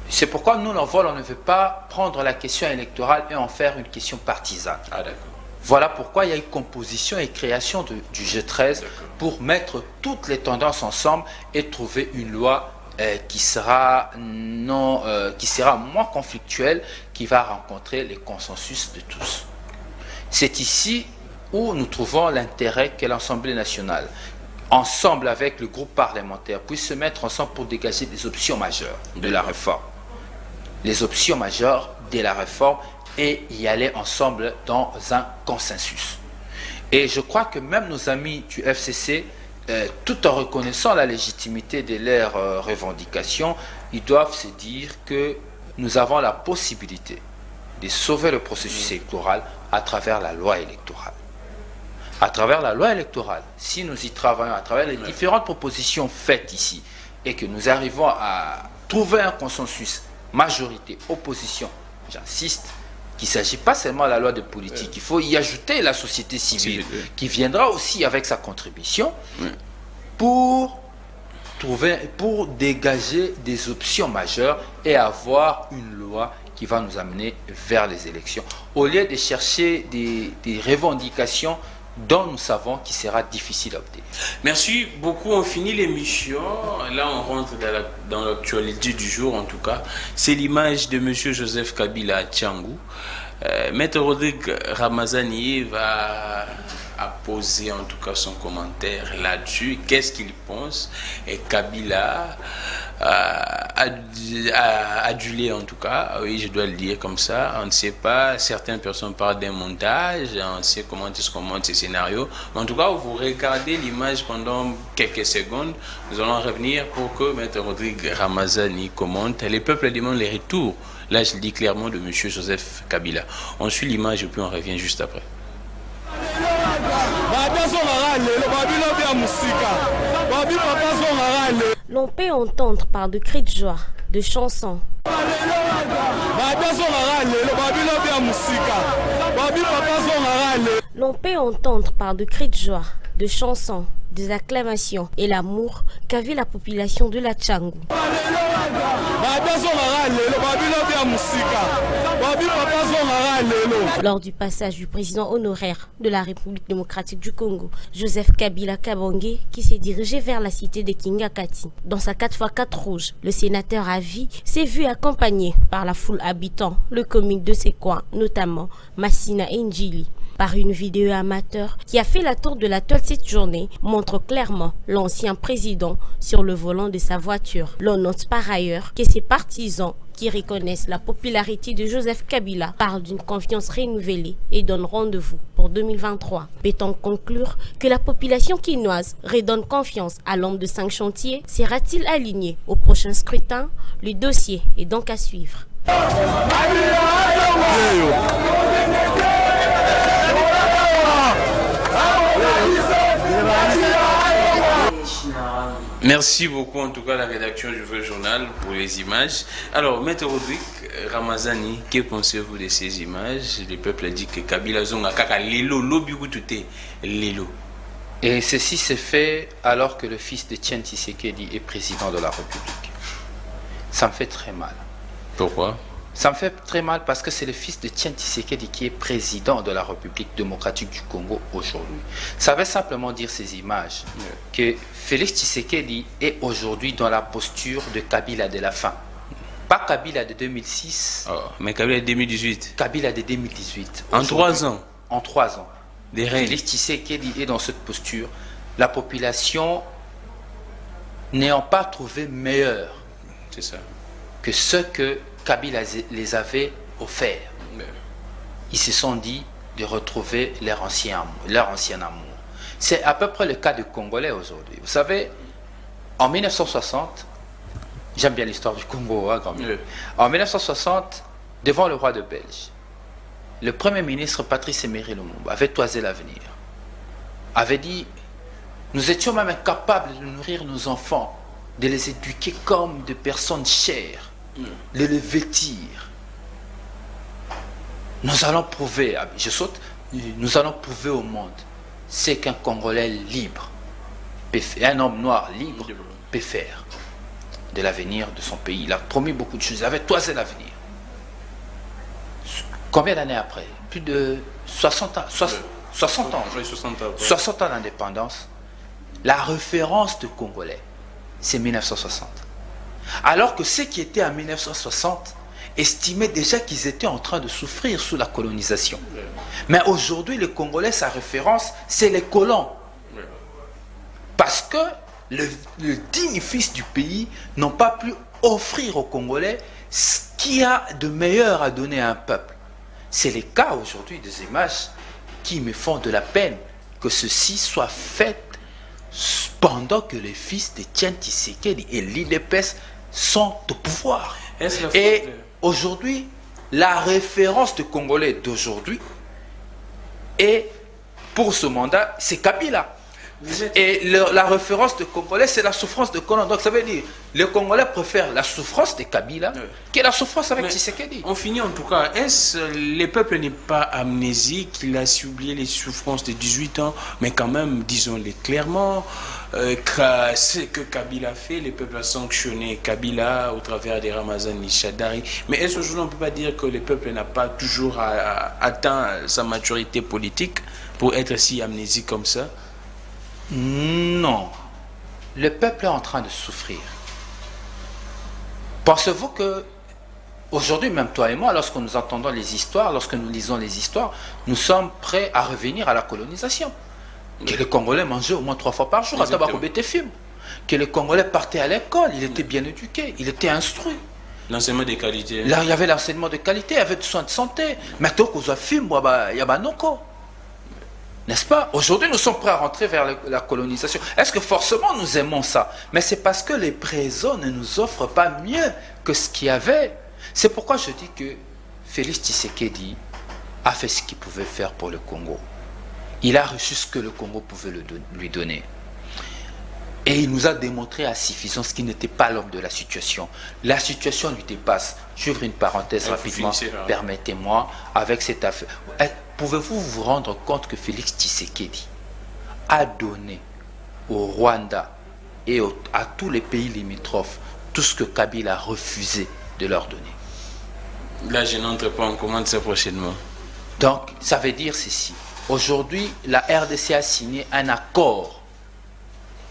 C'est pourquoi nous, en Vol, on ne veut pas prendre la question électorale et en faire une question partisane. Ah, d'accord. Voilà pourquoi il y a eu composition et création du G13 pour mettre toutes les tendances ensemble et trouver une loi qui sera moins conflictuelle, qui va rencontrer les consensus de tous. C'est ici où nous trouvons l'intérêt que l'Assemblée nationale, ensemble avec le groupe parlementaire, puisse se mettre ensemble pour dégager des options majeures de la réforme. Les options majeures de la réforme et y aller ensemble dans un consensus. Et je crois que même nos amis du FCC, tout en reconnaissant la légitimité de leurs revendications, ils doivent se dire que nous avons la possibilité de sauver le processus électoral à travers la loi électorale. À travers la loi électorale, si nous y travaillons, à travers les différentes propositions faites ici, et que nous arrivons à trouver un consensus, majorité, opposition, j'insiste, qu'il ne s'agit pas seulement de la loi de politique, il faut y ajouter la société civile, qui viendra aussi avec sa contribution pour pour dégager des options majeures et avoir une loi qui va nous amener vers les élections, au lieu de chercher des revendications dont nous savons qu'il sera difficile à obtenir. Merci beaucoup, on finit l'émission. Là, on rentre dans l'actualité du jour, en tout cas. C'est l'image de M. Joseph Kabila à Tchangou. Maître Rodrigue Ramazani va poser en tout cas son commentaire là-dessus. Qu'est-ce qu'il pense? Et Kabila adulé en tout cas, oui, je dois le dire comme ça. On ne sait pas, certaines personnes parlent d'un montage, on sait comment est-ce qu'on monte ces scénarios. Mais en tout cas, vous regardez l'image pendant quelques secondes. Nous allons revenir pour que Maître Rodrigue Ramazani commente. Les peuples demandent les retours. Là, je le dis clairement, de M. Joseph Kabila. On suit l'image et puis on revient juste après. L'on peut entendre par de cris de joie, de chansons. L'on peut entendre par de cris de joie, de chansons, des acclamations et l'amour qu'a vu la population de la Tchangou. Lors du passage du président honoraire de la République démocratique du Congo, Joseph Kabila Kabange, qui s'est dirigé vers la cité de Kingakati. Dans sa 4x4 rouge, le sénateur à vie s'est vu accompagné par la foule habitant le commune de ses coins, notamment Massina et Njili. Par une vidéo amateur qui a fait la tour de la toile cette journée, montre clairement l'ancien président sur le volant de sa voiture. L'on note par ailleurs que ses partisans qui reconnaissent la popularité de Joseph Kabila parlent d'une confiance renouvelée et donnent rendez-vous pour 2023. Peut-on conclure que la population quinoise redonne confiance à l'homme de 5 chantiers? Sera-t-il aligné au prochain scrutin? Le dossier est donc à suivre. Merci beaucoup en tout cas la rédaction du Vrai Journal pour les images. Alors, Maître Rodrigue Ramazani, que pensez-vous de ces images? Le peuple a dit que Kabila Zonga Kaka Lelo, Lobigutute, Lelo. Et ceci s'est fait alors que le fils de Tien Tshisekedi est président de la République. Ça me fait très mal. Pourquoi? Ça me fait très mal parce que c'est le fils de Tien Tshisekedi qui est président de la République démocratique du Congo aujourd'hui. Ça veut simplement dire ces images que Félix Tshisekedi est aujourd'hui dans la posture de Kabila de la fin. Pas Kabila de 2006. Oh, mais Kabila de 2018. Kabila de 2018. En 3 ans. En 3 ans. Des règnes. Félix Tshisekedi est dans cette posture. La population n'ayant pas trouvé meilleur que ce que Kabila les avait offert. Ils se sont dit de retrouver leur ancien amour. C'est à peu près le cas des Congolais aujourd'hui. Vous savez, en 1960, j'aime bien l'histoire du Congo, hein, quand même. En 1960, devant le roi de Belge, le premier ministre Patrice Emery Lumumba avait toisé l'avenir. Avait dit, nous étions même incapables de nourrir nos enfants, de les éduquer comme des personnes chères, de les vêtir. Nous allons prouver, nous allons prouver au monde ce qu'un Congolais libre, un homme noir libre peut faire de l'avenir de son pays. Il a promis beaucoup de choses, il avait toisé l'avenir. Combien d'années après? Plus de 60 ans. 60 ans d'indépendance. La référence de Congolais, c'est 1960. Alors que ceux qui étaient en 1960 estimaient déjà qu'ils étaient en train de souffrir sous la colonisation. Mais aujourd'hui, les Congolais, sa référence, c'est les colons. Parce que le digne fils du pays n'ont pas pu offrir aux Congolais ce qu'il y a de meilleur à donner à un peuple. C'est le cas aujourd'hui des images qui me font de la peine que ceci soit fait pendant que les fils de Tien Tshisekedi et l'IDPS sont au pouvoir. Et aujourd'hui, la référence de Congolais d'aujourd'hui, et pour ce mandat, c'est Kabila. Et la référence de Congolais, c'est la souffrance de Colomb. Donc ça veut dire, les Congolais préfèrent la souffrance de Kabila que la souffrance avec Tshisekedi. On finit en tout cas. Est-ce le peuple n'est pas amnésique, il a oublié les souffrances de 18 ans, mais quand même, disons-le clairement, ce que Kabila fait, le peuple a sanctionné Kabila au travers des Ramazani Shadari. Mais est-ce qu'aujourd'hui on ne peut pas dire que le peuple n'a pas toujours atteint sa maturité politique pour être si amnésique comme ça? Non. Le peuple est en train de souffrir. Pensez-vous que aujourd'hui, même toi et moi, lorsque nous entendons les histoires, lorsque nous lisons les histoires, nous sommes prêts à revenir à la colonisation? Que les Congolais mangeaient au moins 3 fois par jour à Tabakobete-Film. Que les Congolais partaient à l'école, il était bien éduqué, il était instruit. L'enseignement de qualité. Là, il y avait l'enseignement de qualité, il y avait des soins de santé. Maintenant, qu'on a film, il y a Banoko. N'est-ce pas? Aujourd'hui, nous sommes prêts à rentrer vers la colonisation. Est-ce que forcément nous aimons ça? Mais c'est parce que les présents ne nous offrent pas mieux que ce qu'il y avait. C'est pourquoi je dis que Félix Tshisekedi a fait ce qu'il pouvait faire pour le Congo. Il a reçu ce que le Congo pouvait lui donner. Et il nous a démontré à suffisance qu'il n'était pas l'homme de la situation. La situation lui dépasse. J'ouvre une parenthèse rapidement. Permettez-moi, avec cette affaire. Pouvez-vous vous rendre compte que Félix Tshisekedi a donné au Rwanda et à tous les pays limitrophes tout ce que Kabila a refusé de leur donner? Là, je n'entre pas en commande ça prochainement. Donc, ça veut dire ceci. Aujourd'hui, la RDC a signé un accord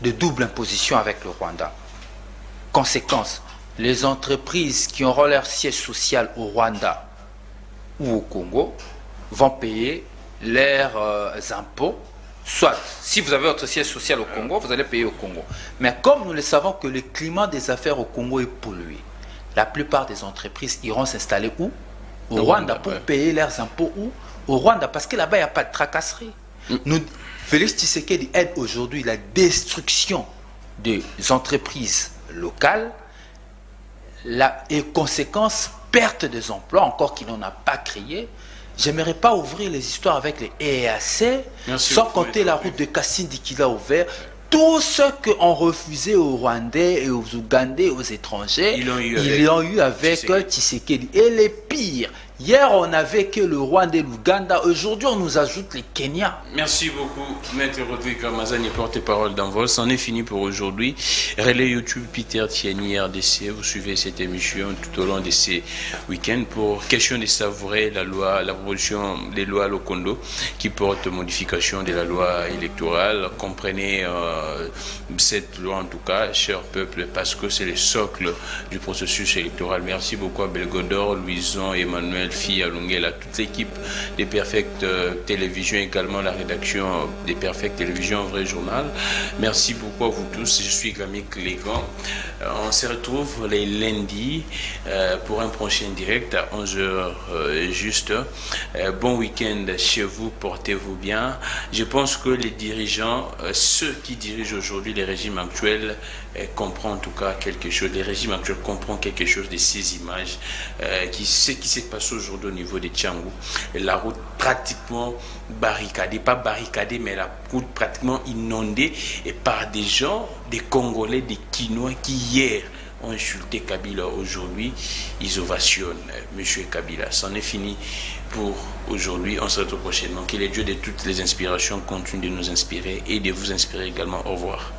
de double imposition avec le Rwanda. Conséquence, les entreprises qui auront leur siège social au Rwanda ou au Congo vont payer leurs impôts. Soit, si vous avez votre siège social au Congo, vous allez payer au Congo. Mais comme nous le savons que le climat des affaires au Congo est pollué, la plupart des entreprises iront s'installer où? Au Rwanda, pour payer leurs impôts où? Au Rwanda, parce que là-bas, il n'y a pas de tracasserie. Félix Tshisekedi aide aujourd'hui la destruction des entreprises locales et conséquence, perte des emplois, encore qu'il n'en a pas créé. J'aimerais pas ouvrir les histoires avec les EAC, sans compter la route de Kassindi qu'il a ouvert. Tous ceux qui ont refusé aux Rwandais et aux Ougandais, aux étrangers, ils l'ont eu avec Tshisekedi. Et les pires, hier on avait que le Rwanda et l'Ouganda, aujourd'hui on nous ajoute les Kenyans. Merci beaucoup, Maître Rodrigue Ramazani, porte-parole d'Envol. C'en est fini pour aujourd'hui. Relais YouTube Peter Tieni RDC, vous suivez cette émission tout au long de ces week-ends pour question de savourer la proposition des lois Lokondo qui porte modification de la loi électorale. Comprenez cette loi en tout cas, cher peuple, parce que c'est le socle du processus électoral. Merci beaucoup à Belgodor, Louison, Emmanuel, Fille, Alungela, toute l'équipe des Perfect Télévision, également la rédaction des Perfect Télévision, Vrai Journal. Merci beaucoup à vous tous. Je suis Glamik Légan. On se retrouve les lundis pour un prochain direct à 11h juste. Bon week-end chez vous, portez-vous bien. Je pense que les dirigeants, ceux qui dirigent aujourd'hui les régimes actuels, comprennent en tout cas quelque chose. Les régimes actuels comprennent quelque chose de ces images. Ce qui s'est passé aujourd'hui au niveau de Tchangou. La route pratiquement barricadée, pas barricadée, mais la route pratiquement inondée et par des gens, des Congolais, des Quinois qui hier ont insulté Kabila. Aujourd'hui, ils ovationnent M. Kabila. C'en est fini pour aujourd'hui. On se retrouve prochainement. Que les dieux de toutes les inspirations continuent de nous inspirer et de vous inspirer également. Au revoir.